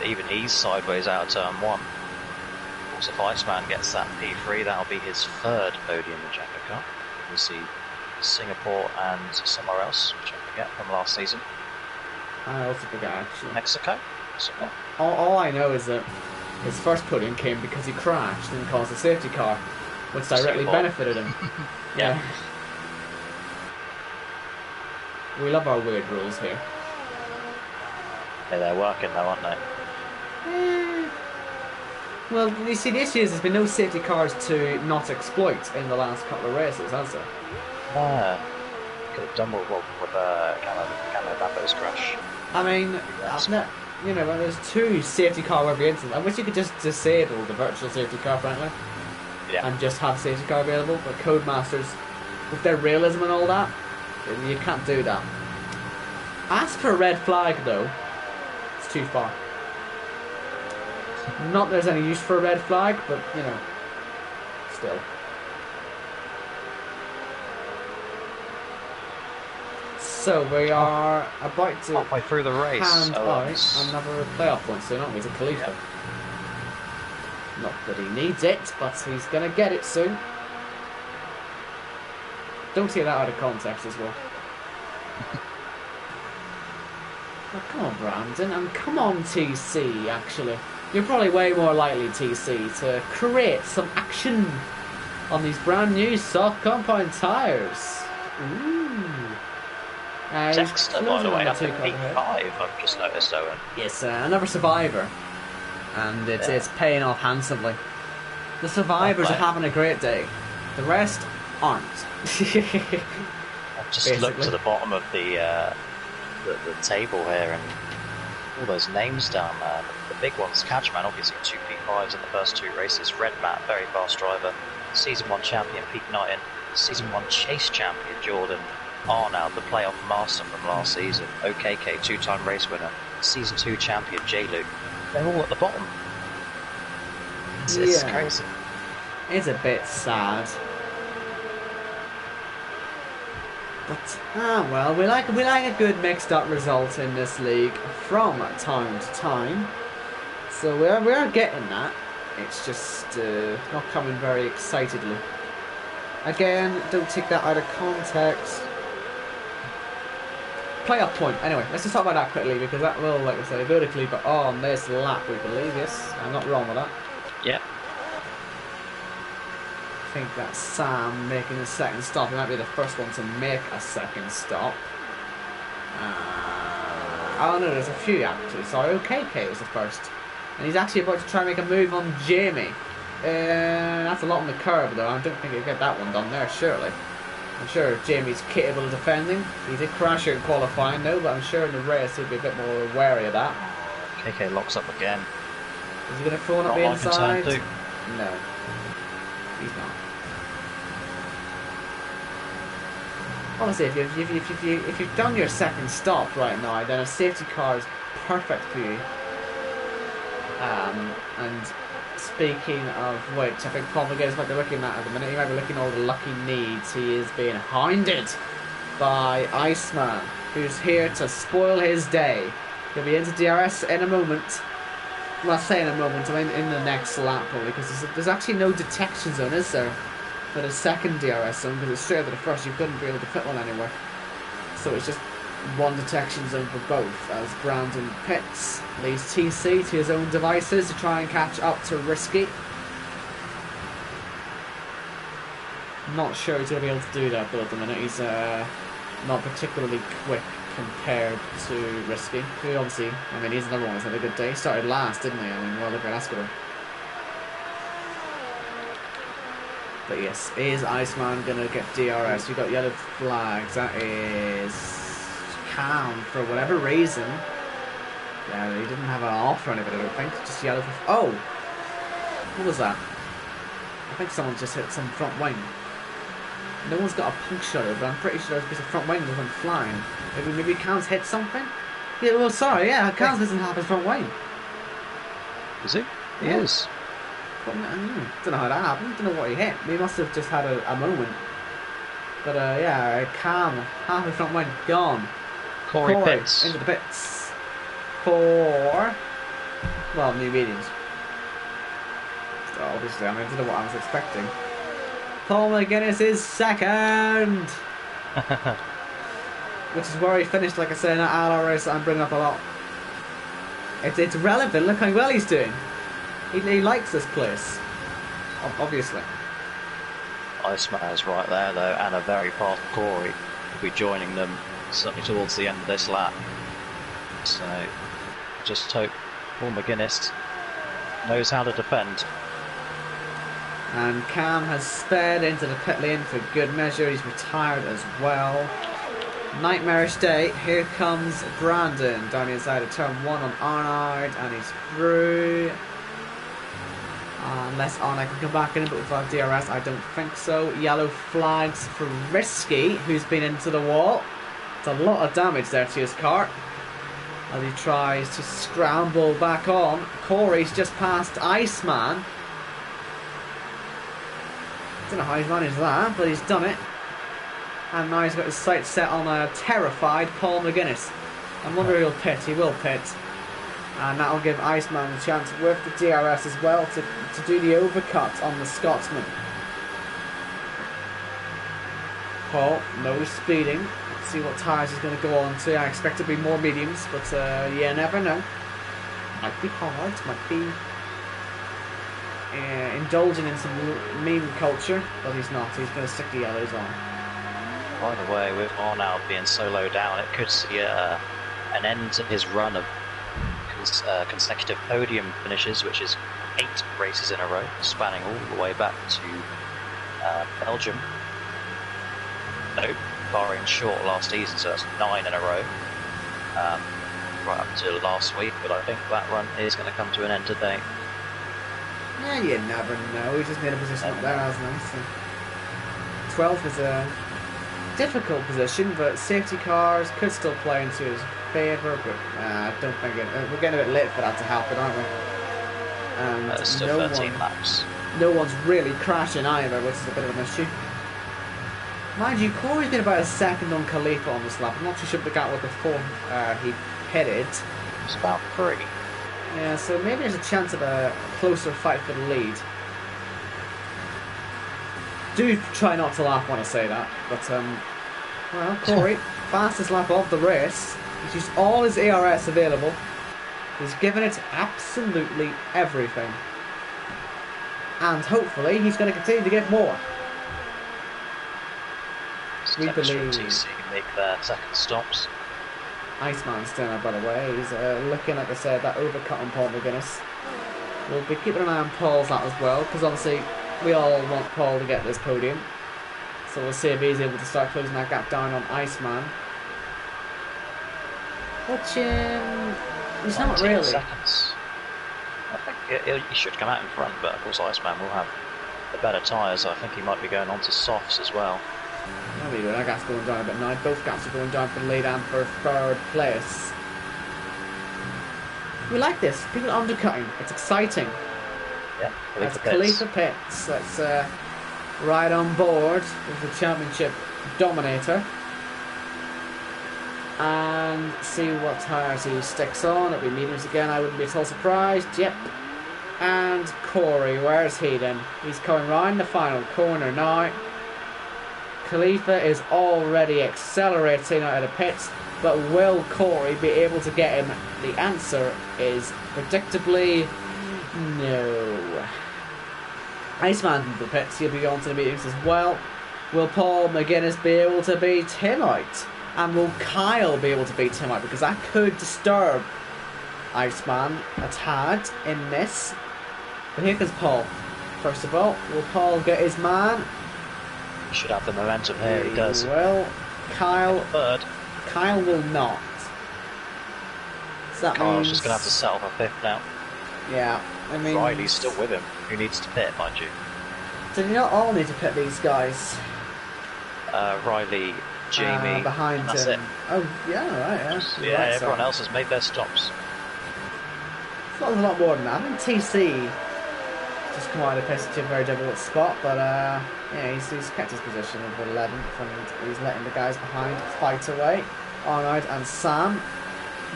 Even he's sideways out of turn 1. Of course, if Iceman gets that P3, that'll be his 3rd podium in JACKOCAR. We'll see Singapore and somewhere else, which I forget from last season. I also forgot actually. Mexico? All I know is that his first podium came because he crashed and caused a safety car, which directly benefited him. Yeah. We love our weird rules here. Yeah, they're working though, aren't they? Well, you see, the issue is there's been no safety cars to not exploit in the last couple of races, has there? Could have done with Camo Bambo's crash. I mean, you know, when there's 2 safety car every instance, I wish you could just disable the virtual safety car, frankly. Yeah. And just have safety car available, but Codemasters, with their realism and all that, you can't do that. Ask for a red flag, though. It's too far. Not there's any use for a red flag, but, you know, still. So we are about to halfway through the race. hand out another playoff point soon, aren't we, to Khalifa? Yep. Not that he needs it, but he's going to get it soon. Don't take that out of context as well. Oh, come on, Brandon, and come on, TC, actually. You're probably way more likely, TC, to create some action on these brand new soft compound tyres. Ooh. Dexter, by the way, up in P5, I've just noticed, Owen. Yes, another survivor. And it's paying off handsomely. The survivors are having a great day. The rest aren't. I've just looked to the bottom of the table here and all those names down there. The big ones, Catchman, obviously 2 P5s in the first 2 races. Red Matt, very fast driver. Season 1 champion Pete Knighton. Season 1 chase champion Jordan Arnold, the playoff master from last season. OKK, 2-time race winner. Season 2 champion J-Luke. They're all at the bottom. It's crazy. It's a bit sad. But well, we like a good mixed up result in this league from time to time. So we are getting that. It's just not coming very excitedly. Again, don't take that out of context. Playoff point. Anyway, let's just talk about that quickly because that will, like I said, go to Khalifa on this lap, we believe. Yes, I'm not wrong with that. Yeah. I think that's Sam making a second stop. He might be the first one to make a second stop. Oh no, there's a few actually. Sorry, OKK was the first. And he's actually about to try and make a move on Jamie. That's a lot on the curb though. I don't think he'll get that one done there, surely. I'm sure Jamie's capable of defending. He did crash here in qualifying though, but I'm sure in the race he'll be a bit more wary of that. KK locks up again. Is he going to throw it up the inside? No. He's not. Honestly, if you've done your second stop right now, then a safety car is perfect for you. And speaking of which, I think Paul Gates might be looking at the minute. He might be looking at all the lucky needs. He is being hounded by Iceman, who's here to spoil his day. He'll be into DRS in a moment. Well, I say in a moment, I mean in the next lap probably, because there's actually no detection zone, is there? For the second DRS zone, because it's straight over the first, you couldn't be able to fit one anywhere. So it's just one detection zone for both, as Brandon pits, leaves TC to his own devices to try and catch up to Risky. Not sure he's going to be able to do that, but at the minute he's not particularly quick compared to Risky, who obviously, I mean, he's another one who's had a good day. He started last, didn't he? I mean, well, look at Escobar. But yes, is Iceman going to get DRS? We've got yellow flags. That is Cam for whatever reason. Yeah, he didn't have an off or anything, I don't think. Just yellow for... Oh! What was that? I think someone just hit some front wing. No one's got a puncture, but I'm pretty sure there's a piece of front wing that went flying. Maybe Cam's hit something? Yeah, well, sorry, yeah, Cam's doesn't have his front wing. Is he? He Yeah. is. But, I don't know how that happened. Don't know what he hit. He must have just had a moment. But yeah, Cam, half his front wing gone. Corey pits. Into the pits. For, well, New Mediums. So obviously, I mean, I don't know what I was expecting. Paul McGuinness is second. which is where he finished, like I said, in that Alor race that I'm bringing up a lot. It's relevant. Look how well he's doing. He likes this place, obviously. Iceman is right there though, and a very fast Corey will be joining them certainly towards the end of this lap. So just hope Paul McGuinness knows how to defend. And Cam has spared into the pit lane for good measure. He's retired as well. Nightmarish day. Here comes Brandon down the inside of turn 1 on Arnold, and he's through. Unless Arnold can come back in, but without DRS, I don't think so. Yellow flags for Risky, who's been into the wall. It's a lot of damage there to his car as he tries to scramble back on. Corey's just passed Iceman. Don't know how he's managed that, but he's done it. And now he's got his sights set on a terrified Paul McGuinness. I wonder if he'll pit. He will pit. And that'll give Iceman a chance with the DRS as well to do the overcut on the Scotsman. Paul, no speeding. Let's see what tyres he's going to go on to. I expect it to be more mediums, but you never know. Might be hard, might be indulging in some meme culture, but he's not. He's going to stick the yellows on. By the way, with Arnold being so low down, it could see an end to his run of consecutive podium finishes, which is 8 races in a row, spanning all the way back to Belgium. No, barring short last season, so that's 9 in a row, right up to last week. But I think that run is going to come to an end today. Yeah, you never know. He just made a position up there, hasn't he? So 12th is a difficult position, but safety cars could still play into his favour, but I don't think it. We're getting a bit late for that to happen, aren't we? And still 13 laps. No one's really crashing either, which is a bit of an issue. Mind you, Corey's been about a second on Khalifa on this lap. I'm not too sure what the gap was before he pitted. It's about 3. Yeah, so maybe there's a chance of a closer fight for the lead. Do try not to laugh when I say that, but well, Corey, fastest lap of the race. He's used all his ARS available. He's given it absolutely everything. And hopefully he's going to continue to give more. We believe TC make their second stops. Iceman's doing it, by the way. He's looking, like I said, that overcut on Paul McGuinness. We'll be keeping an eye on Paul's lap as well, because obviously we all want Paul to get this podium. So we'll see if he's able to start closing that gap down on Iceman. Which, he's not really. Seconds. I think he should come out in front, but of course Iceman will have the better tyres. I think he might be going on to softs as well. There we go, that gap's going down a bit now. Both gaps are going down for the lead and for 3rd place. We like this. People undercutting. It's exciting. Yeah, That's Khalifa Pitts. That's right on board with the championship dominator. And see what tyres he sticks on. It'll be mediums again. I wouldn't be at all surprised. Yep. And Corey, where's he then? He's coming round the final corner now. Khalifa is already accelerating out of the pits, but will Corey be able to get him? The answer is predictably no. Iceman into the pits, he'll be going to the meetings as well. Will Paul McGuinness be able to beat him out? And will Kyle be able to beat him out? Because that could disturb Iceman a tad in this. But here comes Paul. First of all, will Paul get his man? He should have the momentum here, he does. Well, Kyle... Third. Kyle will not. So that Kyle's means... just going to have to settle for 5th now. Yeah, I mean... Riley's still with him, who needs to pit, mind you. Did you not all need to pit these guys? Riley, Jamie, behind and that's him. it. Oh, yeah, right, yeah. Yeah, Right, everyone so. else has made their stops. It's not a lot more than that. I think TC just come out of the pit to a very difficult spot, but yeah, he's kept his position of 11th and he's letting the guys behind fight away. Arnold and Sam.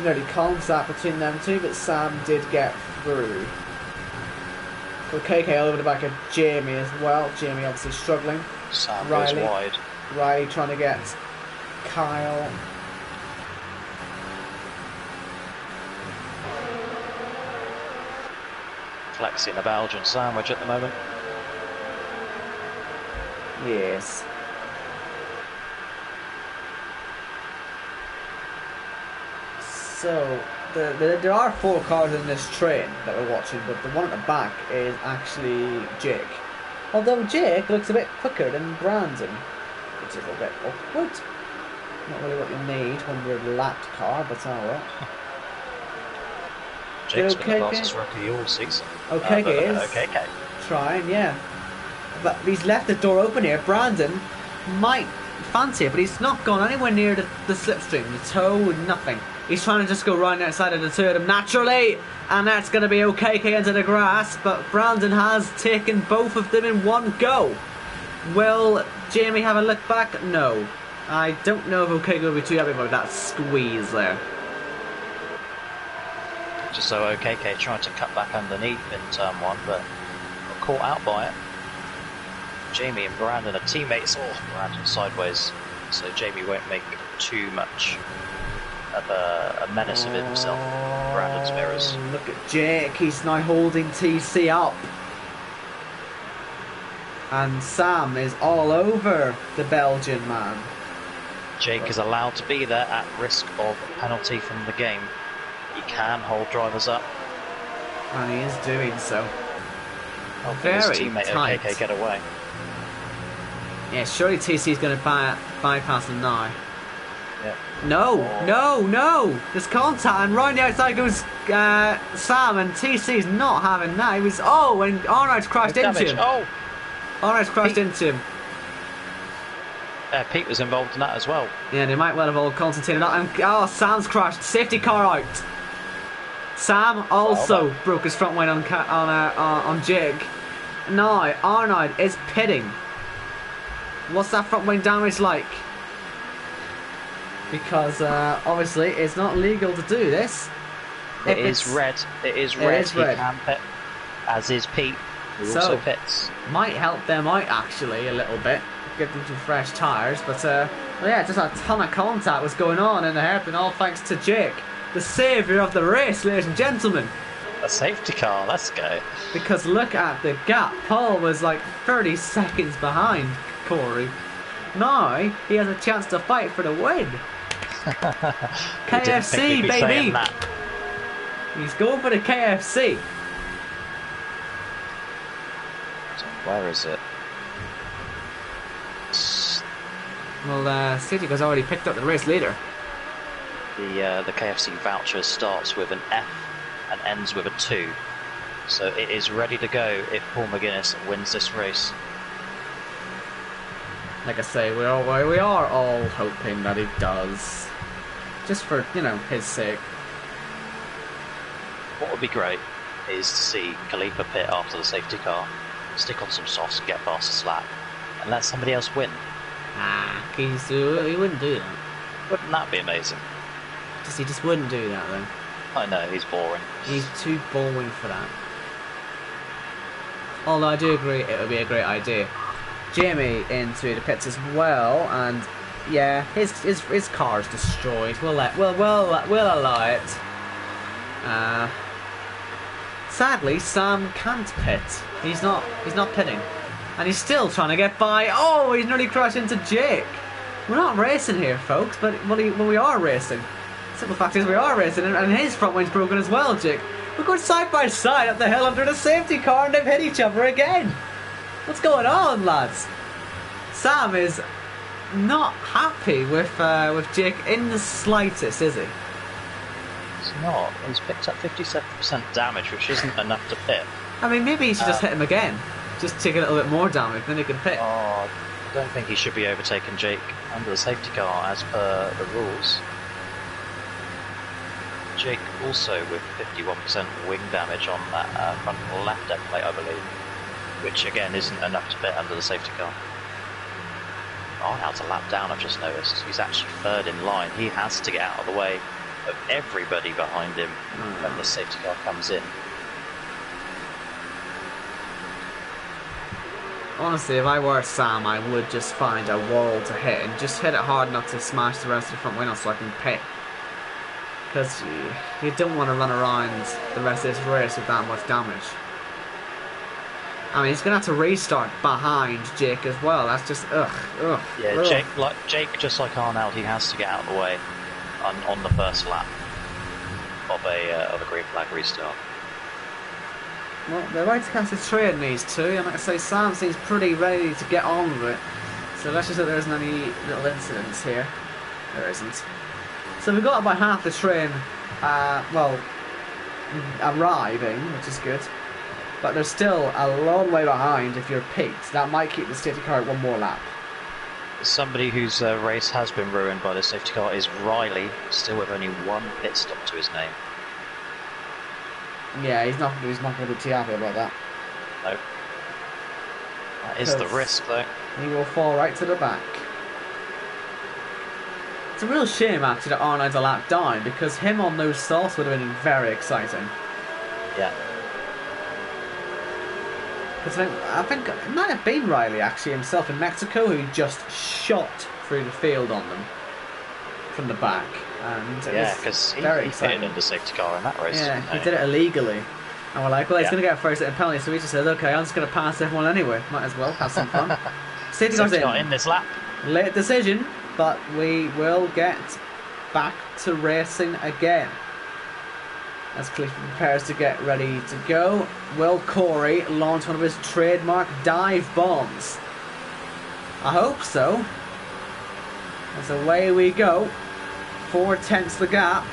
Nearly calms that between them two, but Sam did get through. So KK over the back of Jamie as well. Jamie obviously struggling. Sam Riley. goes wide. Riley trying to get Kyle flexing the Belgian sandwich at the moment. Yes. So, there are 4 cars in this train that we're watching, but the one at the back is actually Jake. Although Jake looks a bit quicker than Brandon, which is a bit awkward. Not really what you need when you're a lap car, but alright. Jake's been the fastest rookie all season. Okay, is okay. trying, yeah. But he's left the door open here. Brandon might fancy it, but he's not gone anywhere near the slipstream, the toe, nothing. He's trying to just go right outside of the two of them naturally, and that's going to be OKK into the grass, but Brandon has taken both of them in one go. Will Jamie have a look back? No. I don't know if OKK will be too happy about that squeeze there. Just so OKK tried to cut back underneath in turn 1, but got caught out by it. Jamie and Brandon are teammates. Oh, Brandon sideways, so Jamie won't make too much of a menace of himself. Brandon's mirrors. Look at Jake, he's now holding TC up. And Sam is all over the Belgian man. Jake is allowed to be there at risk of penalty from the game. He can hold drivers up. And he is doing so. Helping his teammate tight. OKK get away. Yeah, surely TC is going to bypass him now. Yeah. No! There's contact, and right on the outside goes Sam, and TC's not having that. He was, and Arnold's crashed into him. Arnold's crashed into him. Pete was involved in that as well. Yeah, they might well have all concentrated on that. And Sam's crashed. Safety car out. Sam also broke his front wing on Jake. Now Arnold is pitting. What's that front wing damage like? Because obviously it's not legal to do this. It is red. He can pit, as is Pete, who also pits. Might help them out actually a little bit. Give them some fresh tyres, but yeah, just a ton of contact was going on in the hairpin, all thanks to Jake, the saviour of the race, ladies and gentlemen. A safety car, let's go. Because look at the gap. Paul was like 30 seconds behind Corey. Now he has a chance to fight for the win. KFC, baby. He's going for the KFC. So where is it? Well, City's already picked up the race leader. The KFC voucher starts with an F and ends with a 2. So it is ready to go if Paul McGuinness wins this race. Like I say, we are all hoping that he does. Just for, his sake. What would be great is to see Khalifa pit after the safety car, stick on some softs and get past the slap, and let somebody else win. He wouldn't do that. Wouldn't that be amazing? He just wouldn't do that though. I know, he's boring. He's too boring for that. Although I do agree it would be a great idea. Jamie into the pits as well, and yeah, his car is destroyed. We'll allow it. Sadly, Sam can't pit. He's not pitting. And he's still trying to get by. Oh, he's nearly crashed into Jake. We're not racing here, folks, but we are racing. Simple fact is we are racing, and his front wing's broken as well, Jake. We're going side by side up the hill under the safety car, and they've hit each other again. What's going on, lads? Sam is not happy with Jake in the slightest, is he? He's not. He's picked up 57% damage, which isn't enough to pit. I mean, maybe he should just hit him again. Just take a little bit more damage, then he can pit. Oh, I don't think he should be overtaking Jake under the safety car as per the rules. Jake also with 51% wing damage on that front left deck plate, I believe, which again isn't enough to pit under the safety car. Arnold's a lap down, I've just noticed. He's actually third in line. He has to get out of the way of everybody behind him when the safety car comes in. Honestly, if I were Sam, I would just find a wall to hit and just hit it hard enough to smash the rest of the front window so I can pit. Because you don't want to run around the rest of this race with that much damage. I mean, he's going to have to restart behind Jake as well. That's just, ugh. Yeah, ugh. Jake, just like Arnold, he has to get out of the way on the first lap of a green flag restart. Well, they're right to catch the train, these two, and like I say, Sam seems pretty ready to get on with it. So let's just hope there isn't any little incidents here. There isn't. So we got about half the train, well, arriving, which is good. But there's still a long way behind if you're picked. That might keep the safety car at one more lap. Somebody whose race has been ruined by the safety car is Riley, still with only one pit stop to his name. Yeah, he's not going to be too happy about that. No. That is the risk, though. He will fall right to the back. It's a real shame, actually, that Arnold's a lap down, because him on those softs would have been very exciting. Yeah. Because I think it might have been Riley, actually, himself in Mexico, who just shot through the field on them from the back. And yeah, because he pitted in the safety car in that race. Yeah, he did it illegally. And we're like, well, he's going to get a first hit penalty, so he just says, okay, I'm just going to pass everyone anyway. Might as well have some fun. Safety car's in this lap. Late decision, but we will get back to racing again. As Cliff prepares to get ready to go, will Corey launch one of his trademark dive bombs? I hope so. As away we go. 4/10 the gap.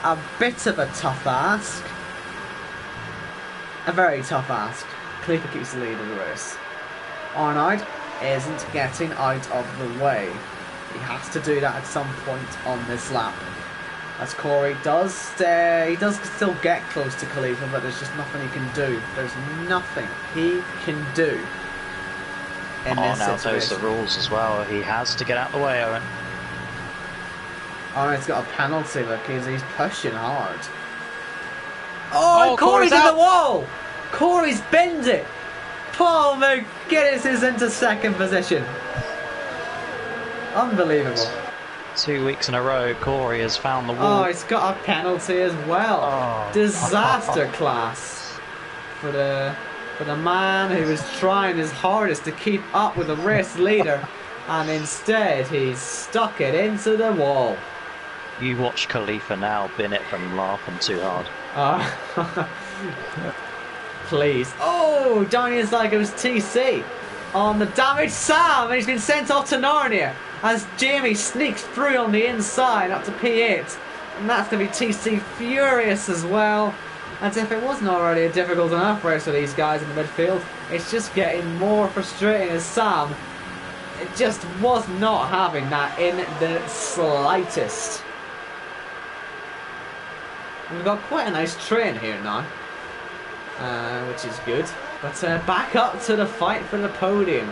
A bit of a tough ask. A very tough ask. Clifford keeps the lead of the race. Arnold isn't getting out of the way. He has to do that at some point on this lap. As Corey does stay, he does still get close to Khalifa, but there's just nothing he can do. There's nothing he can do in this now situation. knows the rules as well. He has to get out of the way, Owen. Arnold's got a penalty, look, he's pushing hard. Oh, Corey's in the wall! Corey's binned it! Paul McGuinness is into second position. Unbelievable. 2 weeks in a row, Corey has found the wall. Oh, he's got a penalty as well. Oh. Disaster class for the man who was trying his hardest to keep up with the race leader, and instead he's stuck it into the wall. You watch Khalifa now bin it from laughing too hard. Please. Oh, down inside goes TC on the damaged Sam, and he's been sent off to Narnia as Jamie sneaks through on the inside up to P8, and that's going to be TC furious as well. As if it wasn't already a difficult enough race for these guys in the midfield, it's just getting more frustrating as Sam it just was not having that in the slightest. We've got quite a nice train here now, which is good. But back up to the fight for the podium,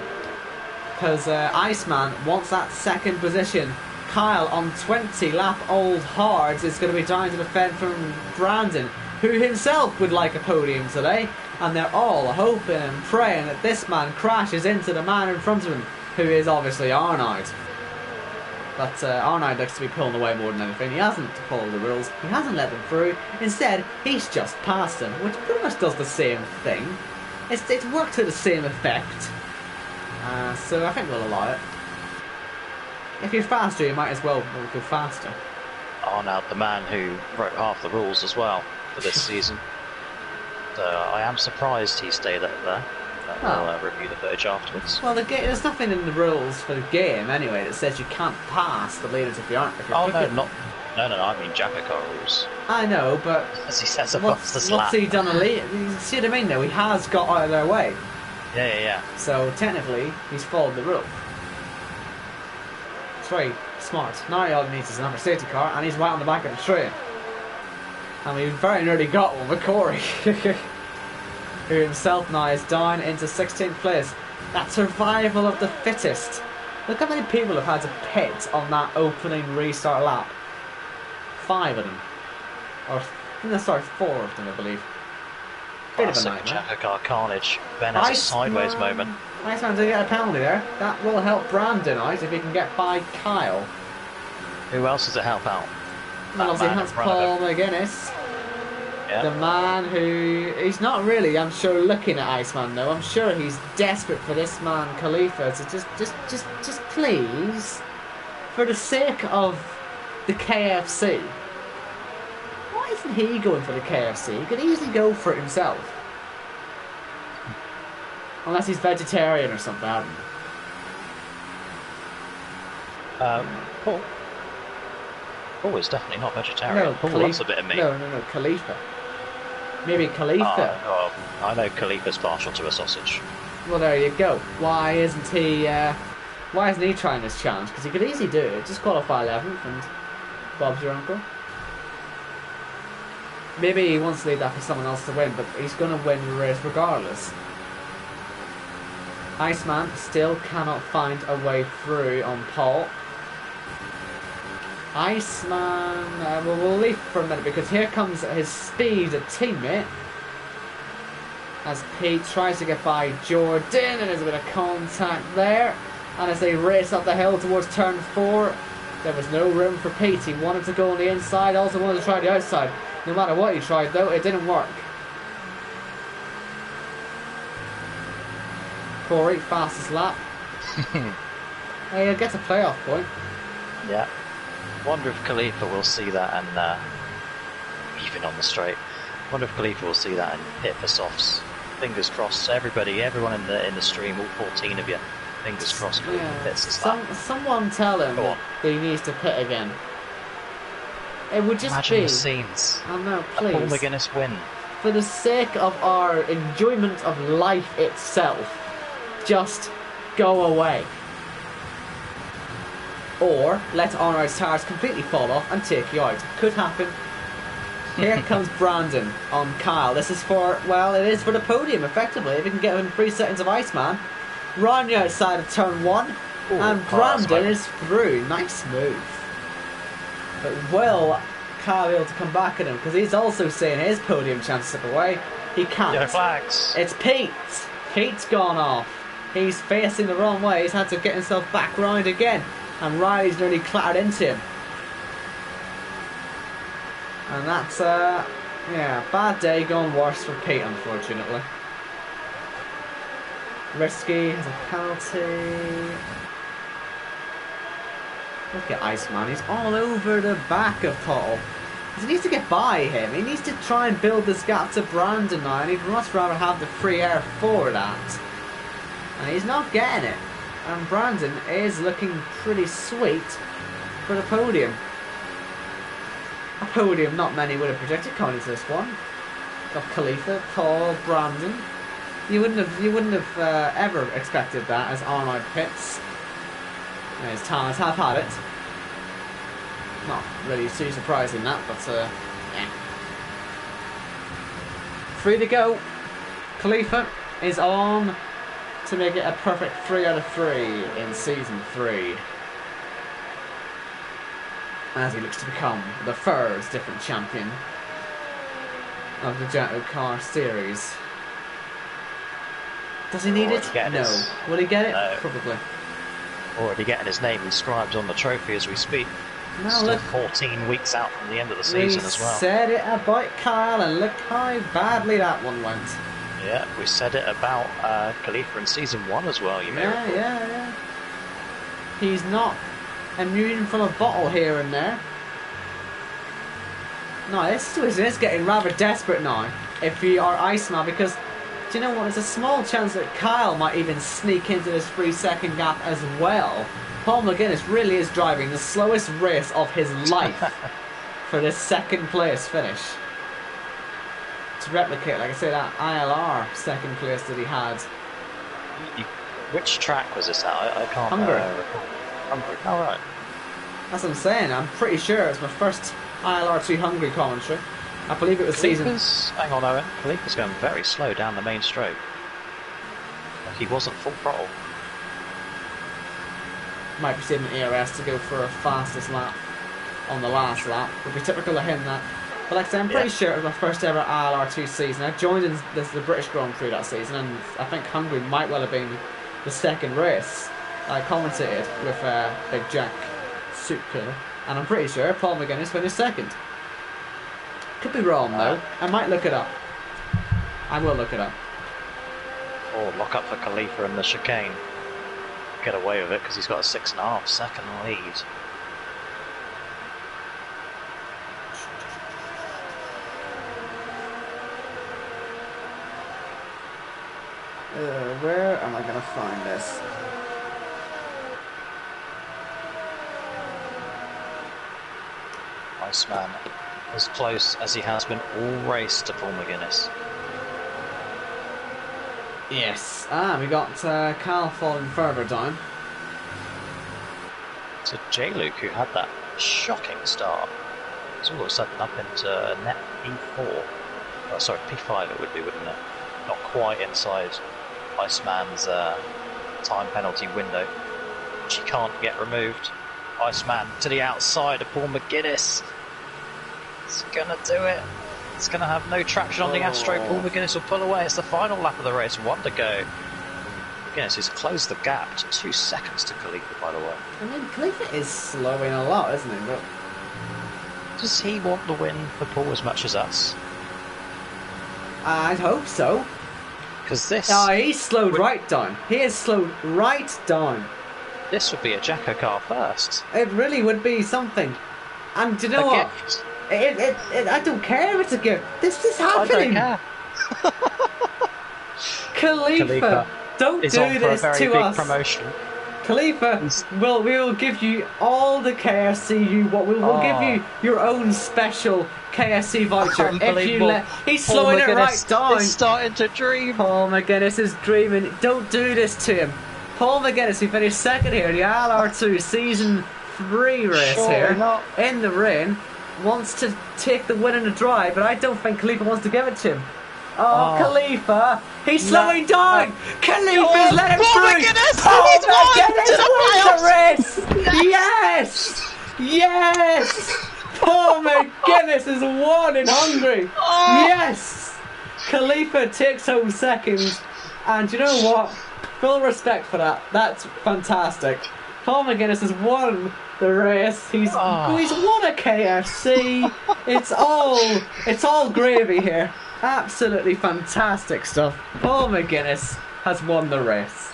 because Iceman wants that second position. Kyle on 20 lap old hards is going to be trying to defend from Brandon, who himself would like a podium today, and they're all hoping and praying that this man crashes into the man in front of him, who is obviously Arnold. But Arnold looks to be pulling away more than anything. He hasn't followed the rules, he hasn't let them through. Instead, he's just passed them, which pretty much does the same thing. It's worked to the same effect. So I think we'll allow it. If you're faster, you might as well go faster. Arnold, the man who wrote half the rules as well for this season. So I am surprised he stayed up there. We'll review the footage afterwards. Well, there's nothing in the rules for the game anyway that says you can't pass the leaders if you aren't. If you're no, I mean JACKOCAR rules. I know, but as he says above the slap. What's he done? You see what I mean? Though he has got out of their way. Yeah. So technically, he's followed the rule. It's very smart. Now all he needs is another safety car, and he's right on the back of the train. And we very nearly got one with Corey, who himself now is down into 16th place. That survival of the fittest. Look how many people have had to pit on that opening restart lap. 5 of them. Or, sorry, 4 of them, I believe. Bit of a nightmare. JACKOCAR carnage. Ben has a sideways moment. Iceman did get a penalty there. That will help Brandon out if he can get by Kyle. Who else does it help out? Well, obviously, Hans Paul McGuinness. Yeah. The man who... He's not really, I'm sure, looking at Iceman, though. I'm sure he's desperate for this man, Khalifa. So just please, for the sake of the KFC, why isn't he going for the KFC? He could easily go for it himself. Unless he's vegetarian or something, I don't know. Paul. Paul is definitely not vegetarian. No, Paul loves a bit of meat. No, Khalifa. Maybe Khalifa. Oh, I know Khalifa's partial to a sausage. Well, there you go. Why isn't he trying this challenge? Because he could easily do it. Just qualify 11th and Bob's your uncle. Maybe he wants to leave that for someone else to win, but he's going to win the race regardless. Iceman still cannot find a way through on Paul. Iceman, we'll leave for a minute because here comes his speed teammate as Pete tries to get by Jordan, and there's a bit of contact there. And as they race up the hill towards turn 4, there was no room for Pete. He wanted to go on the inside, also wanted to try the outside. No matter what he tried though, it didn't work. Corey, fastest lap. He gets a playoff point. Yeah. Wonder if Khalifa will see that and even on the straight. Wonder if Khalifa will see that and hit for softs. Fingers crossed. Everyone in the stream, all 14 of you. Fingers crossed. Khalifa hits this lap. Someone tell him that he needs to pit again. It would just Imagine be the scenes. I know, A please. Paul McGuinness win. For the sake of our enjoyment of life itself, just go away. Or let Onride's tires completely fall off and take you out. Could happen. Here comes Brandon on Kyle. This is for, well, it is for the podium, effectively. If he can get within 3 seconds of Iceman. Round the outside of turn 1. Ooh, and Brandon is through. Nice move. But will Kyle be able to come back at him? Because he's also seeing his podium chance slip away. He can't. Yellow flags. It's Pete. Pete's gone off. He's facing the wrong way. He's had to get himself back round again. And Riley's nearly clattered into him. And that's, yeah, bad day gone worse for Pete, unfortunately. Risky has a penalty. Look at Iceman, he's all over the back of Paul. He needs to get by him. He needs to try and build this gap to Brandon now, and he'd much rather have the free air for that. And he's not getting it. And Brandon is looking pretty sweet for the podium. A podium not many would have predicted coming into this one. Got Khalifa, Paul, Brandon. You wouldn't have ever expected that as Arnold pits. His talents have had it. Not really too surprising that, but yeah. 3 to go. Khalifa is on to make it a perfect 3 out of 3 in season 3. As he looks to become the first different champion of the JACKOCAR series. Does he need it? No. Will he get it? No. Probably. Already getting his name inscribed on the trophy as we speak. Now Still look, 14 weeks out from the end of the season as well. We said it about Kyle, and look how badly that one went. Yeah, we said it about Khalifa in season 1 as well, you may recall. Yeah. He's not immune from a bottle here and there. No, this situation is getting rather desperate now if you are Iceman, because do you know what? There's a small chance that Kyle might even sneak into this 3-second gap as well. Paul McGuinness really is driving the slowest race of his life for this 2nd place finish. To replicate, like I say, that ILR 2nd place that he had. Which track was this at? I can't Hungary. Hungary. Oh, right. That's what I'm saying. I'm pretty sure it's my first ILR2 Hungary commentary. I believe it was season... Hang on, Owen. Khalifa's going very slow down the main straight. Like he wasn't full throttle. Might be saving ERS to go for a fastest lap on the last lap. Would be typical of him, that. But like I said, I'm pretty sure it was my first ever ILR2 season. I joined in the British Grand Prix that season, and I think Hungary might well have been the 2nd race. I commentated with Big Jack Sutka, and I'm pretty sure Paul McGuinness finished 2nd. Could be wrong though. I might look it up. I will look it up. Or lock up for Khalifa in the chicane. Get away with it because he's got a 6.5 second lead. Where am I going to find this? Iceman, as close as he has been all race to Paul McGuinness. Yes. We got Carl falling further down. So J-Luke, who had that shocking start, is all of a sudden up into net P4. Oh, sorry, P5 it would be, wouldn't it? Not quite inside Iceman's time penalty window, which he can't get removed. Iceman to the outside of Paul McGuinness. It's gonna do it. It's gonna have no traction on the Astro. Paul McGuinness will pull away. It's the final lap of the race. 1 to go. McGuinness has closed the gap to 2 seconds to Khalifa, by the way. I mean, Khalifa is slowing a lot, isn't he? But does he want the win for Paul as much as us? I'd hope so. Because this... Oh, he's slowed right down. He is slowed right down. This would be a JACKOCAR first. It really would be something. And do you know what? Gift. I don't care if it's a gift. This is happening. I don't care. Khalifa, don't do this to us. Promotion. Khalifa, we will give you all the KFC you want. We'll give you your own special KFC voucher. Unbelievable. He's slowing it right down. He's starting to dream. Paul McGuinness is dreaming. Don't do this to him. Paul McGuinness, who finished second here in the LR2 Season 3 race in the rain, wants to take the win in the drive, but I don't think Khalifa wants to give it to him. Oh. Khalifa, he's slowing down. Khalifa's let him through. Paul McGuinness wins the race. Yes, yes. Paul McGuinness has won in Hungary. Yes, Khalifa takes home second, and you know what? Full respect for that. That's fantastic. Paul McGuinness has won the race. He's won a KFC. It's all gravy here. Absolutely fantastic stuff. Paul McGuinness has won the race.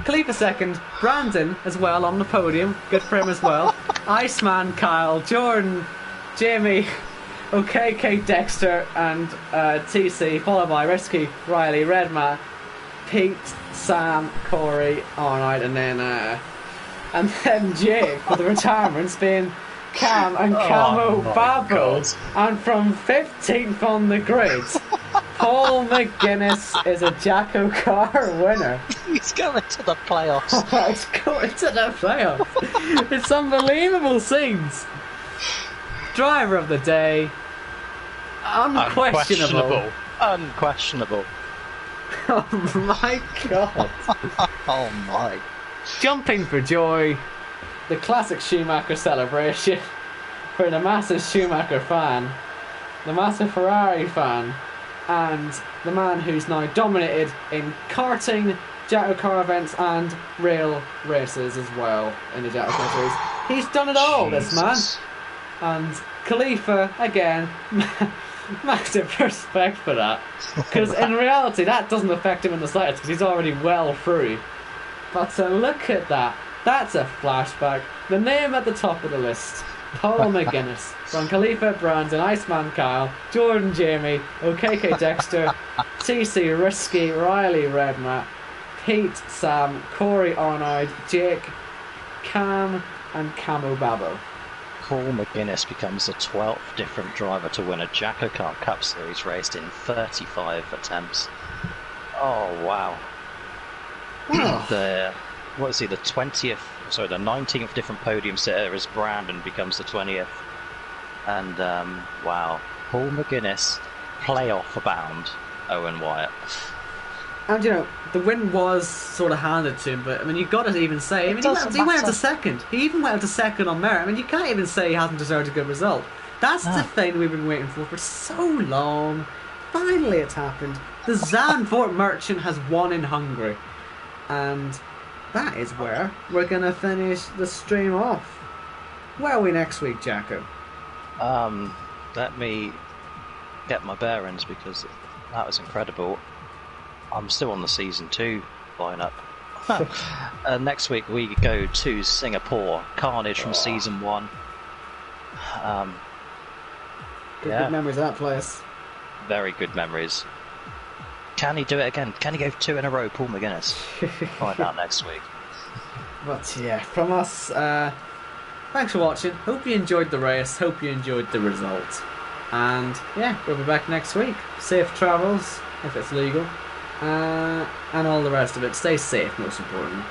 Khalifa second. Brandon as well on the podium. Good for him as well. Iceman, Kyle, Jordan, Jamie, OKK, Dexter, and TC, followed by Risky, Riley, Redmat, Pete, Sam, Corey, Arnold, and then Jake with the retirements being Cam and Camo Babbo. And from 15th on the grid, Paul McGuinness is a JACKOCAR winner. He's going to the playoffs. He's going to the playoffs. It's unbelievable scenes. Driver of the day. Unquestionable. Unquestionable. Oh my god. Oh my. Jumping for joy. The classic Schumacher celebration for the massive Schumacher fan, the massive Ferrari fan, and the man who's now dominated in karting, JACKOCAR events, and rail races as well in the JACKOCAR series. He's done it all, this man. And Khalifa, again, massive respect for that. Because in reality, that doesn't affect him in the slightest, because he's already well through. But look at that. That's a flashback. The name at the top of the list. Paul McGuinness. From Khalifa, Brandon, Iceman, Kyle, Jordan, Jamie, OKK, Dexter, TC, Risky, Riley, Redmat, Pete, Sam, Corey, Arnold, Jake, Cam, and Camo Babbo. Paul McGuinness becomes the 12th different driver to win a JACKOCAR Cup Series race in 35 attempts. Oh, wow. The 19th different podium sitter as Brandon becomes the 20th. And, wow, Paul McGuinness, playoff bound Owen Wyatt. And, you know, the win was sort of handed to him, but, I mean, you've got to even say, I mean, he went to second. He even went to second on merit. I mean, you can't even say he hasn't deserved a good result. That's the thing we've been waiting for so long. Finally it's happened. The Zandvoort Merchant has won in Hungary. And that is where we're going to finish the stream off. Where are we next week, Jacko? let me get my bearings because that was incredible. I'm still on the season 2 lineup. Next week we go to Singapore. Carnage from season 1. Good memories of that place. Very good memories. Can he do it again? Can he go 2 in a row, Paul McGuinness? Find out next week. But yeah, from us, thanks for watching. Hope you enjoyed the race. Hope you enjoyed the result. And yeah, we'll be back next week. Safe travels, if it's legal. And all the rest of it. Stay safe, most important.